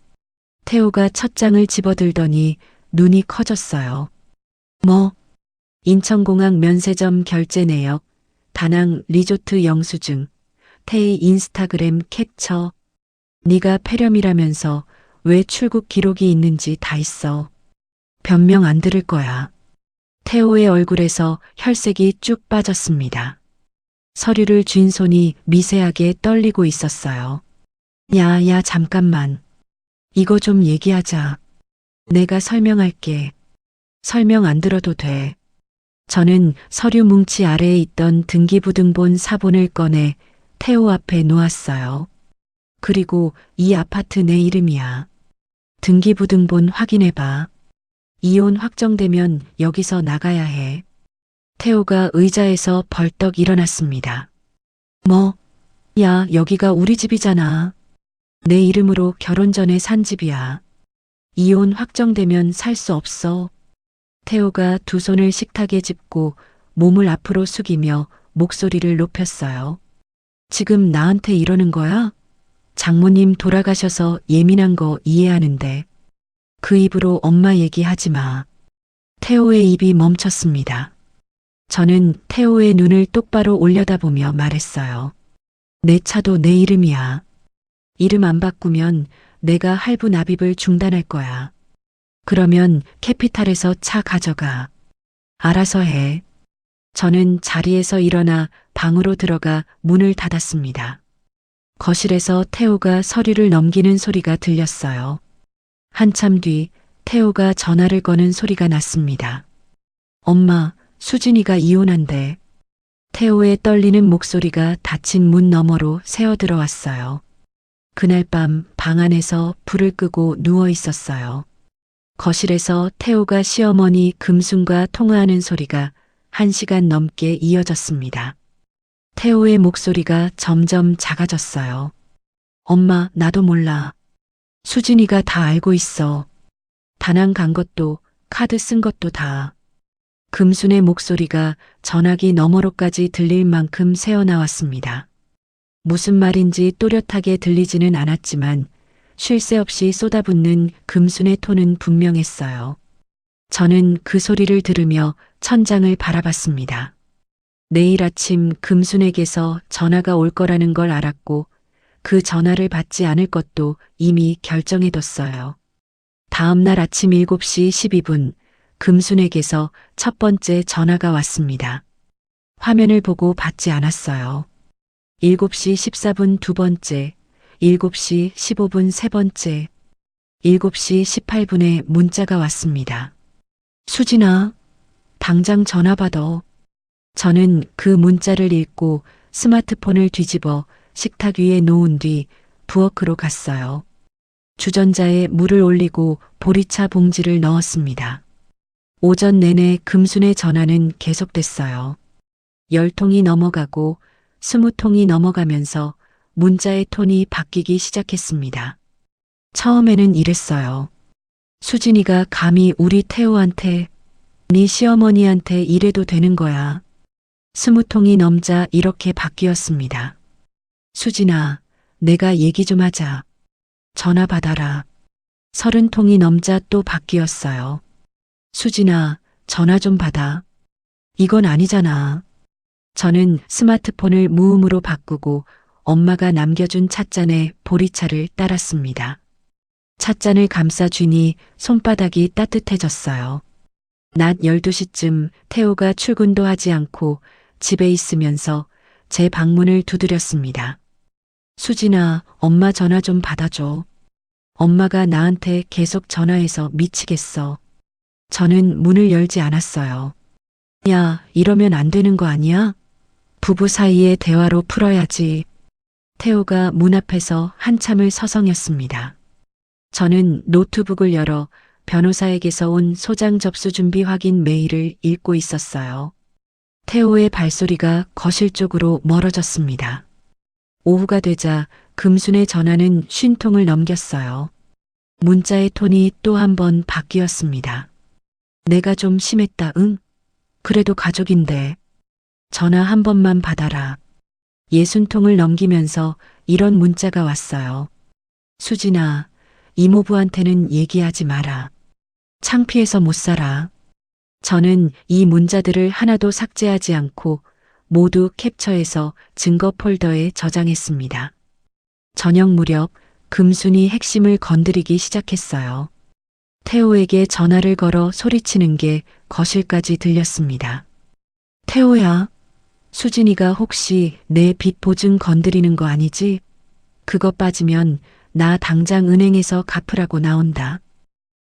태호가 첫 장을 집어들더니 눈이 커졌어요. 뭐? 인천공항 면세점 결제 내역, 다낭 리조트 영수증, 태희 인스타그램 캡처. 네가 폐렴이라면서 왜 출국 기록이 있는지 다 있어. 변명 안 들을 거야. 태호의 얼굴에서 혈색이 쭉 빠졌습니다. 서류를 쥔 손이 미세하게 떨리고 있었어요. 야, 잠깐만. 이거 좀 얘기하자. 내가 설명할게. 설명 안 들어도 돼. 저는 서류 뭉치 아래에 있던 등기부등본 사본을 꺼내 태호 앞에 놓았어요. 그리고 이 아파트 내 이름이야. 등기부등본 확인해봐. 이혼 확정되면 여기서 나가야 해. 태호가 의자에서 벌떡 일어났습니다. 뭐? 야, 여기가 우리 집이잖아. 내 이름으로 결혼 전에 산 집이야. 이혼 확정되면 살 수 없어. 태호가 두 손을 식탁에 짚고 몸을 앞으로 숙이며 목소리를 높였어요. 지금 나한테 이러는 거야? 장모님 돌아가셔서 예민한 거 이해하는데 그 입으로 엄마 얘기하지 마. 태호의 입이 멈췄습니다. 저는 태호의 눈을 똑바로 올려다보며 말했어요. 내 차도 내 이름이야. 이름 안 바꾸면 내가 할부 납입을 중단할 거야. 그러면 캐피탈에서 차 가져가. 알아서 해. 저는 자리에서 일어나 방으로 들어가 문을 닫았습니다. 거실에서 태호가 서류를 넘기는 소리가 들렸어요. 한참 뒤 태호가 전화를 거는 소리가 났습니다. 엄마, 수진이가 이혼한대. 태호의 떨리는 목소리가 닫힌 문 너머로 새어 들어왔어요. 그날 밤 방 안에서 불을 끄고 누워 있었어요. 거실에서 태호가 시어머니 금순과 통화하는 소리가 1시간 넘게 이어졌습니다. 태호의 목소리가 점점 작아졌어요. 엄마, 나도 몰라. 수진이가 다 알고 있어. 다낭 간 것도 카드 쓴 것도 다. 금순의 목소리가 전화기 너머로까지 들릴 만큼 새어나왔습니다. 무슨 말인지 또렷하게 들리지는 않았지만 쉴 새 없이 쏟아붓는 금순의 톤은 분명했어요. 저는 그 소리를 들으며 천장을 바라봤습니다. 내일 아침 금순에게서 전화가 올 거라는 걸 알았고 그 전화를 받지 않을 것도 이미 결정해뒀어요. 다음 날 아침 7시 12분 금순에게서 첫 번째 전화가 왔습니다. 화면을 보고 받지 않았어요. 7시 14분 두 번째, 7시 15분 세 번째, 7시 18분에 문자가 왔습니다. 수진아, 당장 전화 받아. 저는 그 문자를 읽고 스마트폰을 뒤집어 식탁 위에 놓은 뒤 부엌으로 갔어요. 주전자에 물을 올리고 보리차 봉지를 넣었습니다. 오전 내내 금순의 전화는 계속됐어요. 10통이 넘어가고 20통이 넘어가면서 문자의 톤이 바뀌기 시작했습니다. 처음에는 이랬어요. 수진이가 감히 우리 태호한테, 네 시어머니한테 이래도 되는 거야. 20통이 넘자 이렇게 바뀌었습니다. 수진아, 내가 얘기 좀 하자. 전화 받아라. 30통이 넘자 또 바뀌었어요. 수진아, 전화 좀 받아. 이건 아니잖아. 저는 스마트폰을 무음으로 바꾸고 엄마가 남겨준 찻잔에 보리차를 따랐습니다. 찻잔을 감싸 쥐니 손바닥이 따뜻해졌어요. 낮 12시쯤 태호가 출근도 하지 않고 집에 있으면서 제 방문을 두드렸습니다. 수진아, 엄마 전화 좀 받아줘. 엄마가 나한테 계속 전화해서 미치겠어. 저는 문을 열지 않았어요. 야, 이러면 안 되는 거 아니야? 부부 사이의 대화로 풀어야지. 태호가 문 앞에서 한참을 서성였습니다. 저는 노트북을 열어 변호사에게서 온 소장 접수 준비 확인 메일을 읽고 있었어요. 태호의 발소리가 거실 쪽으로 멀어졌습니다. 오후가 되자 금순의 전화는 50통을 넘겼어요. 문자의 톤이 또 한 번 바뀌었습니다. 내가 좀 심했다, 응? 그래도 가족인데. 전화 한 번만 받아라. 60통을 넘기면서 이런 문자가 왔어요. 수진아, 이모부한테는 얘기하지 마라. 창피해서 못 살아. 저는 이 문자들을 하나도 삭제하지 않고 모두 캡처해서 증거 폴더에 저장했습니다. 저녁 무렵 금순이 핵심을 건드리기 시작했어요. 태호에게 전화를 걸어 소리치는 게 거실까지 들렸습니다. 태호야, 수진이가 혹시 내 빚 보증 건드리는 거 아니지? 그거 빠지면 나 당장 은행에서 갚으라고 나온다.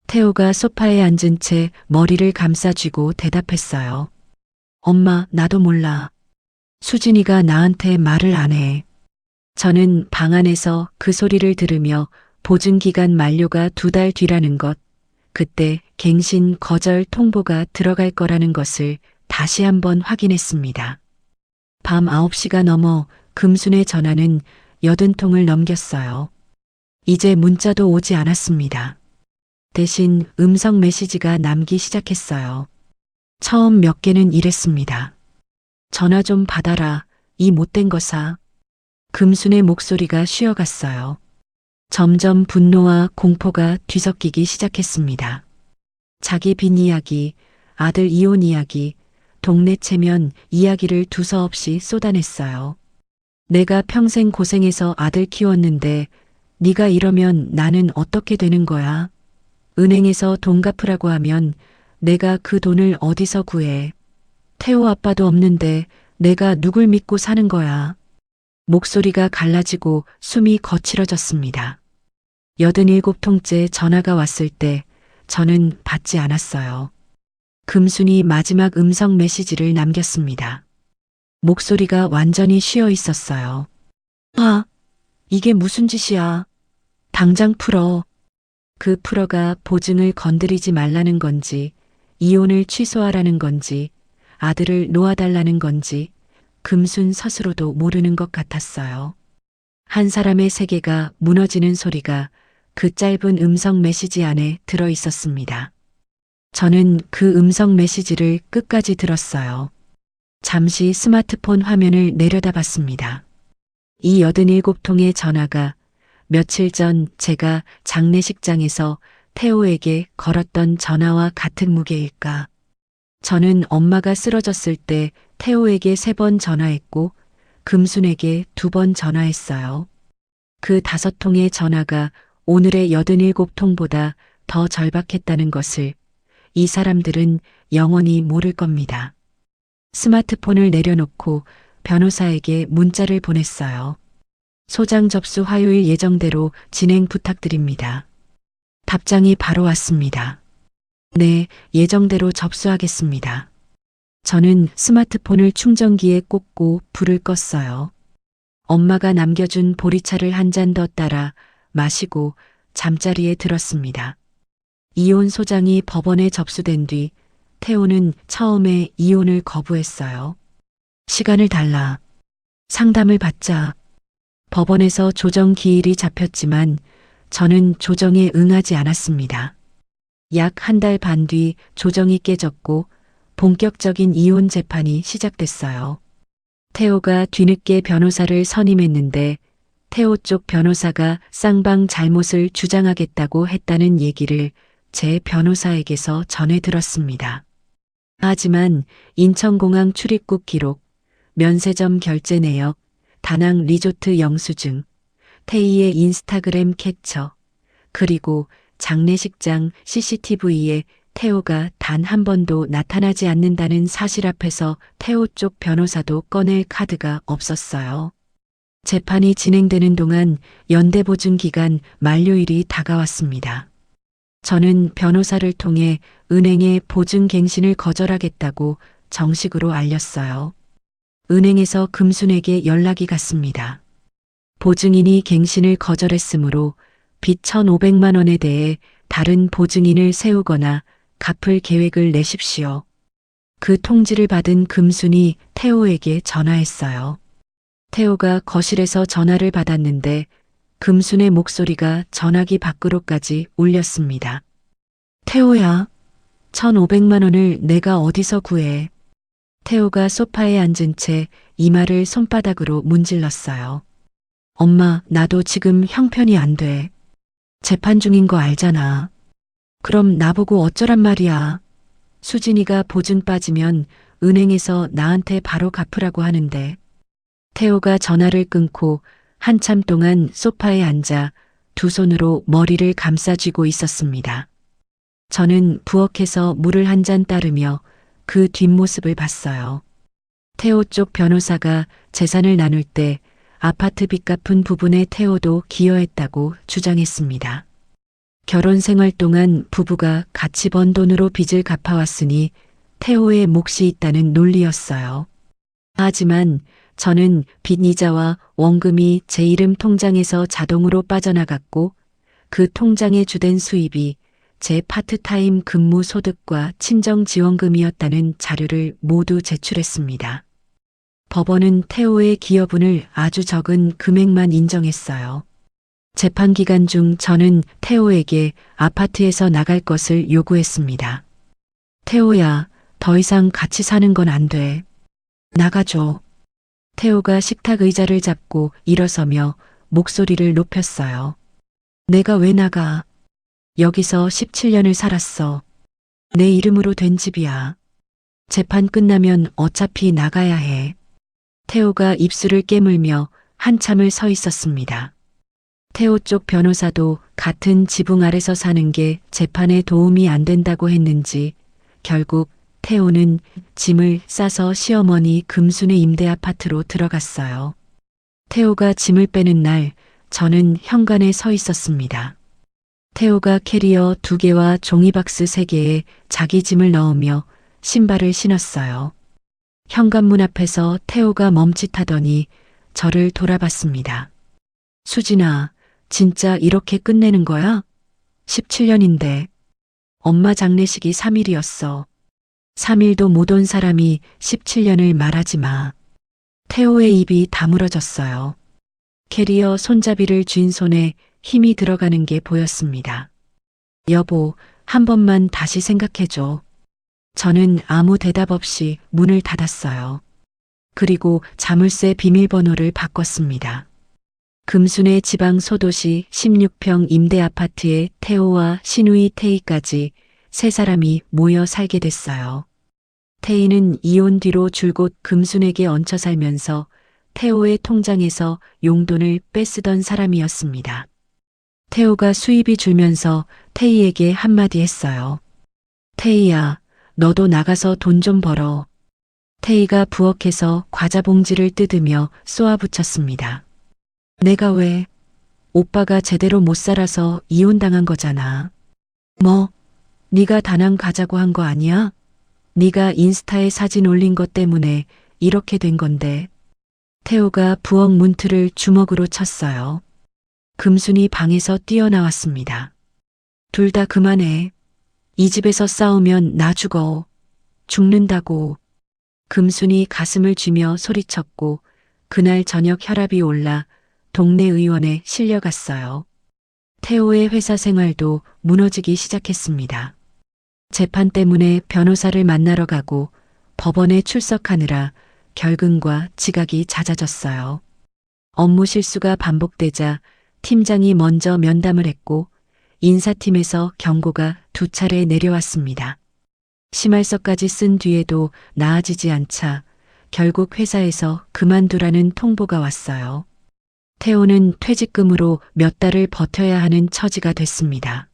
태호가 소파에 앉은 채 머리를 감싸쥐고 대답했어요. 엄마, 나도 몰라. 수진이가 나한테 말을 안 해. 저는 방 안에서 그 소리를 들으며 보증기간 만료가 2달 뒤라는 것, 그때 갱신 거절 통보가 들어갈 거라는 것을 다시 한번 확인했습니다. 밤 9시가 넘어 금순의 전화는 80통을 넘겼어요. 이제 문자도 오지 않았습니다. 대신 음성 메시지가 남기 시작했어요. 처음 몇 개는 이랬습니다. 전화 좀 받아라, 이 못된 것아. 금순의 목소리가 쉬어갔어요. 점점 분노와 공포가 뒤섞이기 시작했습니다. 자기 빚 이야기, 아들 이혼 이야기, 동네 체면 이야기를 두서없이 쏟아냈어요. 내가 평생 고생해서 아들 키웠는데 네가 이러면 나는 어떻게 되는 거야? 은행에서 돈 갚으라고 하면 내가 그 돈을 어디서 구해? 태호 아빠도 없는데 내가 누굴 믿고 사는 거야? 목소리가 갈라지고 숨이 거칠어졌습니다. 87통째 전화가 왔을 때 저는 받지 않았어요. 금순이 마지막 음성 메시지를 남겼습니다. 목소리가 완전히 쉬어 있었어요. 아, 이게 무슨 짓이야? 당장 풀어. 그 풀어가 보증을 건드리지 말라는 건지, 이혼을 취소하라는 건지, 아들을 놓아달라는 건지, 금순 스스로도 모르는 것 같았어요. 한 사람의 세계가 무너지는 소리가 그 짧은 음성 메시지 안에 들어 있었습니다. 저는 그 음성 메시지를 끝까지 들었어요. 잠시 스마트폰 화면을 내려다봤습니다. 이 87통의 전화가 며칠 전 제가 장례식장에서 태호에게 걸었던 전화와 같은 무게일까? 저는 엄마가 쓰러졌을 때 태호에게 3번 전화했고 금순에게 2번 전화했어요. 그 5통의 전화가 오늘의 87통보다 더 절박했다는 것을 이 사람들은 영원히 모를 겁니다. 스마트폰을 내려놓고 변호사에게 문자를 보냈어요. 소장 접수 화요일 예정대로 진행 부탁드립니다. 답장이 바로 왔습니다. 네, 예정대로 접수하겠습니다. 저는 스마트폰을 충전기에 꽂고 불을 껐어요. 엄마가 남겨준 보리차를 한 잔 더 따라 마시고 잠자리에 들었습니다. 이혼 소장이 법원에 접수된 뒤 태호는 처음에 이혼을 거부했어요. 시간을 달라. 상담을 받자. 법원에서 조정 기일이 잡혔지만 저는 조정에 응하지 않았습니다. 약 1달 반 뒤 조정이 깨졌고 본격적인 이혼 재판이 시작됐어요. 태호가 뒤늦게 변호사를 선임했는데 태호 쪽 변호사가 쌍방 잘못을 주장하겠다고 했다는 얘기를 제 변호사에게서 전해 들었습니다. 하지만 인천공항 출입국 기록, 면세점 결제 내역, 다낭 리조트 영수증, 태희의 인스타그램 캡처, 그리고 장례식장 CCTV에 태호가 단 한 번도 나타나지 않는다는 사실 앞에서 태호 쪽 변호사도 꺼낼 카드가 없었어요. 재판이 진행되는 동안 연대보증 기간 만료일이 다가왔습니다. 저는 변호사를 통해 은행에 보증갱신을 거절하겠다고 정식으로 알렸어요. 은행에서 금순에게 연락이 갔습니다. 보증인이 갱신을 거절했으므로 빚 1,500만 원에 대해 다른 보증인을 세우거나 갚을 계획을 내십시오. 그 통지를 받은 금순이 태호에게 전화했어요. 태호가 거실에서 전화를 받았는데 금순의 목소리가 전화기 밖으로까지 울렸습니다. 태호야, 1,500만 원을 내가 어디서 구해? 태호가 소파에 앉은 채 이마를 손바닥으로 문질렀어요. 엄마, 나도 지금 형편이 안 돼. 재판 중인 거 알잖아. 그럼 나보고 어쩌란 말이야. 수진이가 보증 빠지면 은행에서 나한테 바로 갚으라고 하는데. 태호가 전화를 끊고 한참 동안 소파에 앉아 두 손으로 머리를 감싸쥐고 있었습니다. 저는 부엌에서 물을 한 잔 따르며 그 뒷모습을 봤어요. 태호 쪽 변호사가 재산을 나눌 때 아파트 빚 갚은 부분에 태호도 기여했다고 주장했습니다. 결혼 생활 동안 부부가 같이 번 돈으로 빚을 갚아왔으니 태호의 몫이 있다는 논리였어요. 하지만 저는 빚 이자와 원금이 제 이름 통장에서 자동으로 빠져나갔고 그 통장에 주된 수입이 제 파트타임 근무 소득과 친정지원금이었다는 자료를 모두 제출했습니다. 법원은 태호의 기여분을 아주 적은 금액만 인정했어요. 재판 기간 중 저는 태호에게 아파트에서 나갈 것을 요구했습니다. 태호야, 더 이상 같이 사는 건 안 돼. 나가줘. 태호가 식탁 의자를 잡고 일어서며 목소리를 높였어요. 내가 왜 나가? 여기서 17년을 살았어. 내 이름으로 된 집이야. 재판 끝나면 어차피 나가야 해. 태호가 입술을 깨물며 한참을 서 있었습니다. 태호 쪽 변호사도 같은 지붕 아래서 사는 게 재판에 도움이 안 된다고 했는지 결국 태호는 짐을 싸서 시어머니 금순의 임대 아파트로 들어갔어요. 태호가 짐을 빼는 날 저는 현관에 서 있었습니다. 태호가 캐리어 2개와 종이박스 3개에 자기 짐을 넣으며 신발을 신었어요. 현관문 앞에서 태호가 멈칫하더니 저를 돌아봤습니다. 수진아, 진짜 이렇게 끝내는 거야? 17년인데. 엄마 장례식이 3일이었어. 3일도 못 온 사람이 17년을 말하지 마. 태호의 입이 다물어졌어요. 캐리어 손잡이를 쥔 손에 힘이 들어가는 게 보였습니다. 여보, 한 번만 다시 생각해줘. 저는 아무 대답 없이 문을 닫았어요. 그리고 자물쇠 비밀번호를 바꿨습니다. 금순의 지방 소도시 16평 임대 아파트에 태호와 시누이 태희까지 3사람이 모여 살게 됐어요. 태희는 이혼 뒤로 줄곧 금순에게 얹혀 살면서 태호의 통장에서 용돈을 빼쓰던 사람이었습니다. 태호가 수입이 줄면서 태희에게 한마디 했어요. 태희야, 너도 나가서 돈 좀 벌어. 태희가 부엌에서 과자 봉지를 뜯으며 쏘아붙였습니다. 내가 왜? 오빠가 제대로 못 살아서 이혼당한 거잖아. 뭐? 네가 다낭 가자고 한 거 아니야? 네가 인스타에 사진 올린 것 때문에 이렇게 된 건데. 태호가 부엌 문틀을 주먹으로 쳤어요. 금순이 방에서 뛰어나왔습니다. 둘 다 그만해. 이 집에서 싸우면 나 죽어. 죽는다고. 금순이 가슴을 쥐며 소리쳤고 그날 저녁 혈압이 올라 동네 의원에 실려갔어요. 태호의 회사 생활도 무너지기 시작했습니다. 재판 때문에 변호사를 만나러 가고 법원에 출석하느라 결근과 지각이 잦아졌어요. 업무 실수가 반복되자 팀장이 먼저 면담을 했고 인사팀에서 경고가 2차례 내려왔습니다. 심할서까지 쓴 뒤에도 나아지지 않자 결국 회사에서 그만두라는 통보가 왔어요. 태호는 퇴직금으로 몇 달을 버텨야 하는 처지가 됐습니다.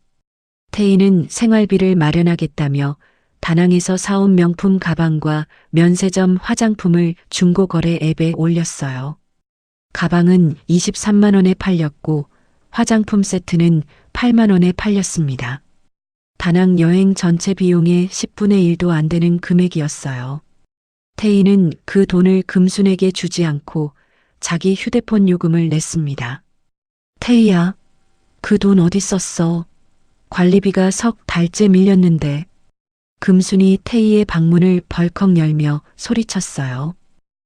태희는 생활비를 마련하겠다며 다낭에서 사온 명품 가방과 면세점 화장품을 중고거래 앱에 올렸어요. 가방은 23만 원에 팔렸고 화장품 세트는 8만 원에 팔렸습니다. 다낭 여행 전체 비용의 10분의 1도 안 되는 금액이었어요. 태희는 그 돈을 금순에게 주지 않고 자기 휴대폰 요금을 냈습니다. 태희야, 그 돈 어디 썼어? 관리비가 석 달째 밀렸는데. 금순이 태희의 방문을 벌컥 열며 소리쳤어요.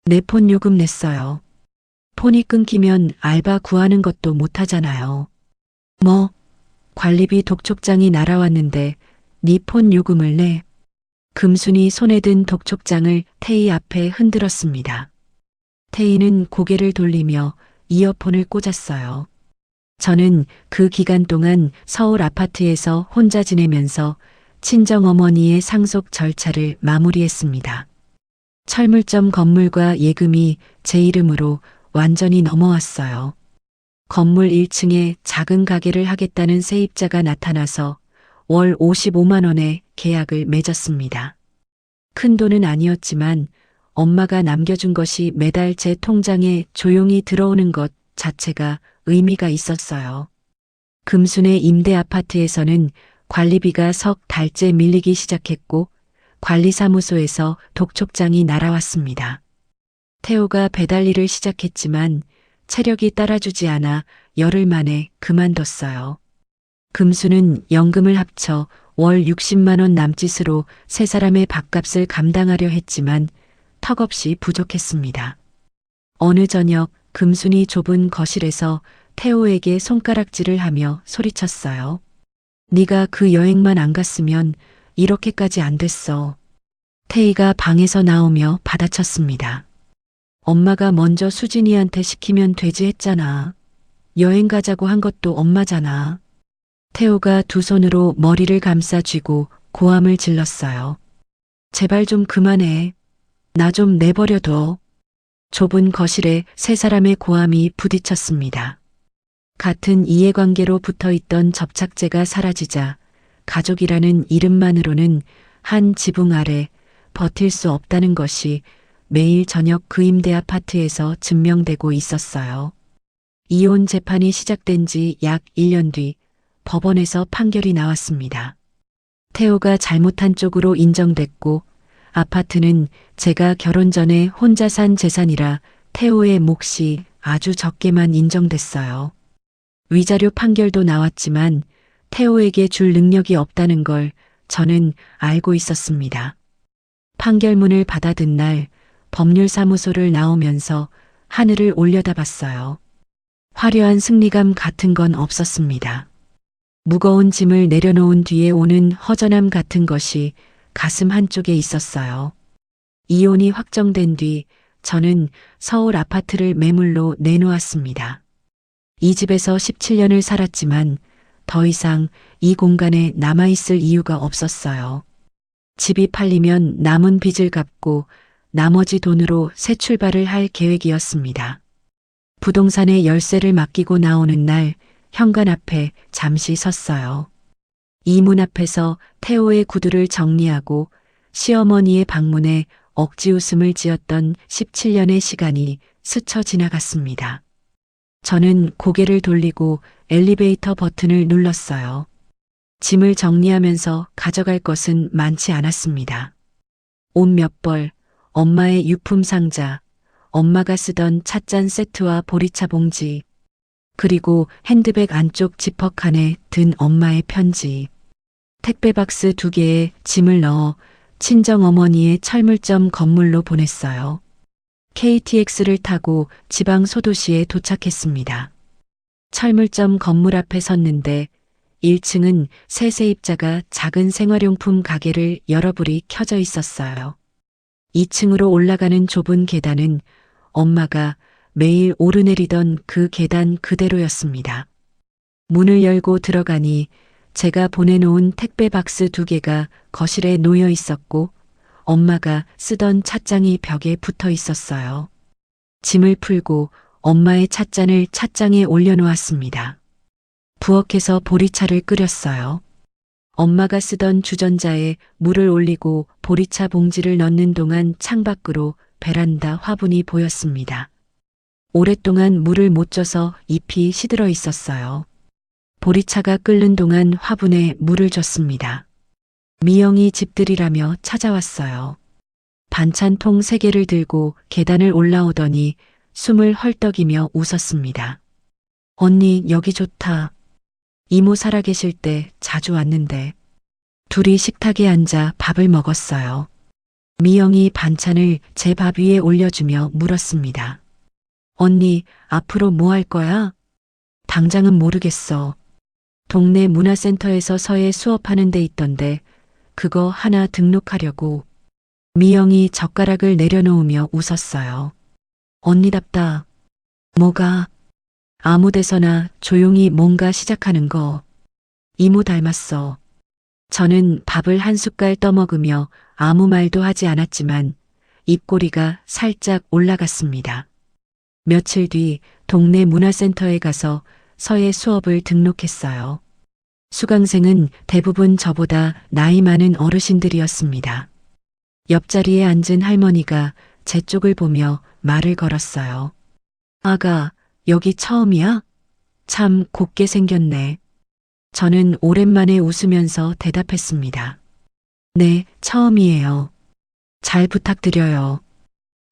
내 폰 요금 냈어요. 폰이 끊기면 알바 구하는 것도 못하잖아요. 뭐? 관리비 독촉장이 날아왔는데 네 폰 요금을 내. 금순이 손에 든 독촉장을 태희 앞에 흔들었습니다. 태희는 고개를 돌리며 이어폰을 꽂았어요. 저는 그 기간 동안 서울 아파트에서 혼자 지내면서 친정어머니의 상속 절차를 마무리했습니다. 철물점 건물과 예금이 제 이름으로 완전히 넘어왔어요. 건물 1층에 작은 가게를 하겠다는 세입자가 나타나서 월 55만 원에 계약을 맺었습니다. 큰 돈은 아니었지만 엄마가 남겨준 것이 매달 제 통장에 조용히 들어오는 것 자체가 의미가 있었어요. 금순의 임대 아파트에서는 관리비가 석 달째 밀리기 시작했고 관리사무소에서 독촉장이 날아왔습니다. 태호가 배달 일을 시작했지만 체력이 따라주지 않아 열흘 만에 그만뒀어요. 금수는 연금을 합쳐 월 60만 원 남짓으로 세 사람의 밥값을 감당하려 했지만 턱없이 부족했습니다. 어느 저녁 금순이 좁은 거실에서 태호에게 손가락질을 하며 소리쳤어요. 네가 그 여행만 안 갔으면 이렇게까지 안 됐어. 태희가 방에서 나오며 받아쳤습니다. 엄마가 먼저 수진이한테 시키면 되지 했잖아. 여행 가자고 한 것도 엄마잖아. 태호가 두 손으로 머리를 감싸 쥐고 고함을 질렀어요. 제발 좀 그만해. 나 좀 내버려둬. 좁은 거실에 세 사람의 고함이 부딪혔습니다. 같은 이해관계로 붙어있던 접착제가 사라지자 가족이라는 이름만으로는 한 지붕 아래 버틸 수 없다는 것이 매일 저녁 그 임대 아파트에서 증명되고 있었어요. 이혼 재판이 시작된 지 약 1년 뒤 법원에서 판결이 나왔습니다. 태호가 잘못한 쪽으로 인정됐고 아파트는 제가 결혼 전에 혼자 산 재산이라 태호의 몫이 아주 적게만 인정됐어요. 위자료 판결도 나왔지만 태호에게 줄 능력이 없다는 걸 저는 알고 있었습니다. 판결문을 받아든 날 법률사무소를 나오면서 하늘을 올려다봤어요. 화려한 승리감 같은 건 없었습니다. 무거운 짐을 내려놓은 뒤에 오는 허전함 같은 것이 가슴 한쪽에 있었어요. 이혼이 확정된 뒤 저는 서울 아파트를 매물로 내놓았습니다. 이 집에서 17년을 살았지만 더 이상 이 공간에 남아있을 이유가 없었어요. 집이 팔리면 남은 빚을 갚고 나머지 돈으로 새 출발을 할 계획이었습니다. 부동산에 열쇠를 맡기고 나오는 날 현관 앞에 잠시 섰어요. 이 문 앞에서 태호의 구두를 정리하고 시어머니의 방문에 억지 웃음을 지었던 17년의 시간이 스쳐 지나갔습니다. 저는 고개를 돌리고 엘리베이터 버튼을 눌렀어요. 짐을 정리하면서 가져갈 것은 많지 않았습니다. 옷 몇 벌, 엄마의 유품 상자, 엄마가 쓰던 찻잔 세트와 보리차 봉지, 그리고 핸드백 안쪽 지퍼칸에 든 엄마의 편지. 택배 박스 2개에 짐을 넣어 친정어머니의 철물점 건물로 보냈어요. KTX를 타고 지방 소도시에 도착했습니다. 철물점 건물 앞에 섰는데 1층은 새 세입자가 작은 생활용품 가게를 여러 불이 켜져 있었어요. 2층으로 올라가는 좁은 계단은 엄마가 매일 오르내리던 그 계단 그대로였습니다. 문을 열고 들어가니 제가 보내놓은 택배 박스 2개가 거실에 놓여 있었고 엄마가 쓰던 찻장이 벽에 붙어 있었어요. 짐을 풀고 엄마의 찻잔을 찻장에 올려놓았습니다. 부엌에서 보리차를 끓였어요. 엄마가 쓰던 주전자에 물을 올리고 보리차 봉지를 넣는 동안 창밖으로 베란다 화분이 보였습니다. 오랫동안 물을 못 줘서 잎이 시들어 있었어요. 보리차가 끓는 동안 화분에 물을 줬습니다. 미영이 집들이라며 찾아왔어요. 반찬통 3개를 들고 계단을 올라오더니 숨을 헐떡이며 웃었습니다. 언니 여기 좋다. 이모 살아계실 때 자주 왔는데. 둘이 식탁에 앉아 밥을 먹었어요. 미영이 반찬을 제 밥 위에 올려주며 물었습니다. 언니 앞으로 뭐 할 거야? 당장은 모르겠어. 동네 문화센터에서 서예 수업하는 데 있던데 그거 하나 등록하려고. 미영이 젓가락을 내려놓으며 웃었어요. 언니답다. 뭐가? 아무 데서나 조용히 뭔가 시작하는 거. 이모 닮았어. 저는 밥을 한 숟갈 떠먹으며 아무 말도 하지 않았지만 입꼬리가 살짝 올라갔습니다. 며칠 뒤 동네 문화센터에 가서 서예 수업을 등록했어요. 수강생은 대부분 저보다 나이 많은 어르신들이었습니다. 옆자리에 앉은 할머니가 제 쪽을 보며 말을 걸었어요. 아가, 여기 처음이야? 참 곱게 생겼네. 저는 오랜만에 웃으면서 대답했습니다. 네, 처음이에요. 잘 부탁드려요.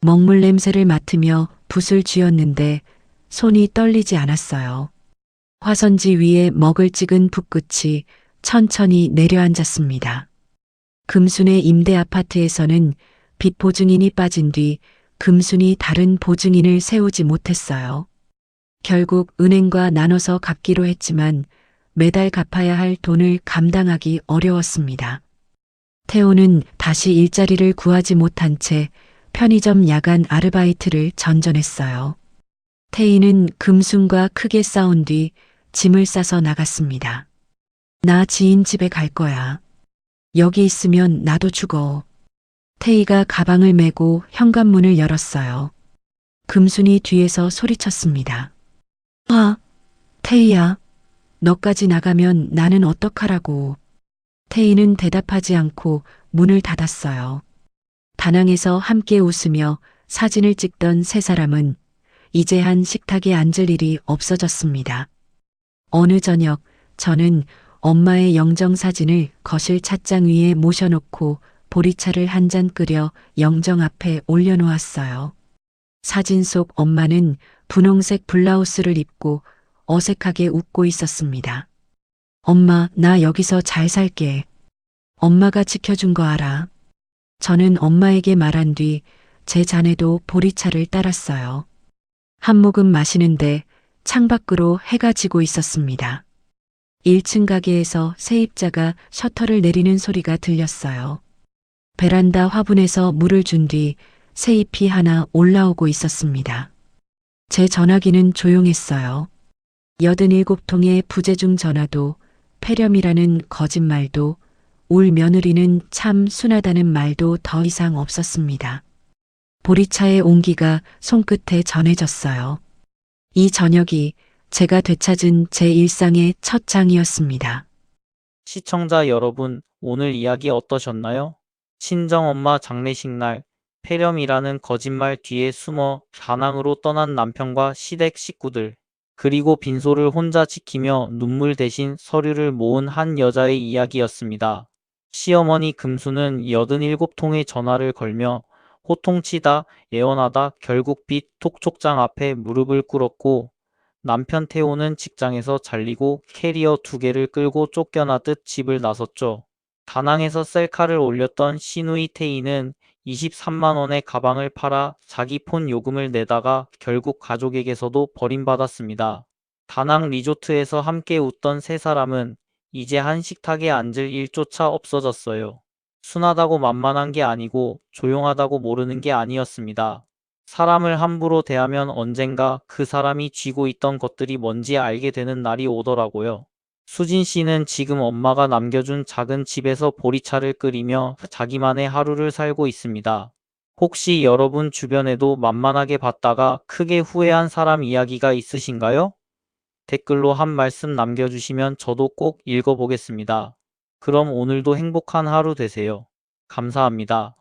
먹물 냄새를 맡으며 붓을 쥐었는데 손이 떨리지 않았어요. 화선지 위에 먹을 찍은 붓끝이 천천히 내려앉았습니다. 금순의 임대 아파트에서는 빚 보증인이 빠진 뒤 금순이 다른 보증인을 세우지 못했어요. 결국 은행과 나눠서 갚기로 했지만 매달 갚아야 할 돈을 감당하기 어려웠습니다. 태호는 다시 일자리를 구하지 못한 채 편의점 야간 아르바이트를 전전했어요. 태희는 금순과 크게 싸운 뒤 짐을 싸서 나갔습니다. 나 지인 집에 갈 거야. 여기 있으면 나도 죽어. 태희가 가방을 메고 현관문을 열었어요. 금순이 뒤에서 소리쳤습니다. 아, 태희야. 너까지 나가면 나는 어떡하라고. 태희는 대답하지 않고 문을 닫았어요. 다낭에서 함께 웃으며 사진을 찍던 3사람은 이제 한 식탁에 앉을 일이 없어졌습니다. 어느 저녁 저는 엄마의 영정사진을 거실 찻장 위에 모셔놓고 보리차를 한 잔 끓여 영정 앞에 올려놓았어요. 사진 속 엄마는 분홍색 블라우스를 입고 어색하게 웃고 있었습니다. 엄마, 나 여기서 잘 살게. 엄마가 지켜준 거 알아. 저는 엄마에게 말한 뒤 제 잔에도 보리차를 따랐어요. 한 모금 마시는데 창밖으로 해가 지고 있었습니다. 1층 가게에서 세입자가 셔터를 내리는 소리가 들렸어요. 베란다 화분에서 물을 준 뒤 세입이 하나 올라오고 있었습니다. 제 전화기는 조용했어요. 87통의 부재중 전화도 폐렴이라는 거짓말도 울 며느리는 참 순하다는 말도 더 이상 없었습니다. 보리차의 온기가 손끝에 전해졌어요. 이 저녁이 제가 되찾은 제 일상의 첫 장이었습니다.
시청자 여러분, 오늘 이야기 어떠셨나요? 친정엄마 장례식 날, 폐렴이라는 거짓말 뒤에 숨어 다낭으로 떠난 남편과 시댁 식구들, 그리고 빈소를 혼자 지키며 눈물 대신 서류를 모은 한 여자의 이야기였습니다. 시어머니 금수는 87통의 전화를 걸며 호통치다 애원하다 결국 빚 톡촉장 앞에 무릎을 꿇었고, 남편 태호는 직장에서 잘리고 캐리어 2개를 끌고 쫓겨나듯 집을 나섰죠. 다낭에서 셀카를 올렸던 시누이 태희는 23만 원의 가방을 팔아 자기 폰 요금을 내다가 결국 가족에게서도 버림받았습니다. 다낭 리조트에서 함께 웃던 3사람은 이제 한 식탁에 앉을 일조차 없어졌어요. 순하다고 만만한 게 아니고 조용하다고 모르는 게 아니었습니다. 사람을 함부로 대하면 언젠가 그 사람이 쥐고 있던 것들이 뭔지 알게 되는 날이 오더라고요. 수진 씨는 지금 엄마가 남겨준 작은 집에서 보리차를 끓이며 자기만의 하루를 살고 있습니다. 혹시 여러분 주변에도 만만하게 봤다가 크게 후회한 사람 이야기가 있으신가요? 댓글로 한 말씀 남겨주시면 저도 꼭 읽어보겠습니다. 그럼 오늘도 행복한 하루 되세요. 감사합니다.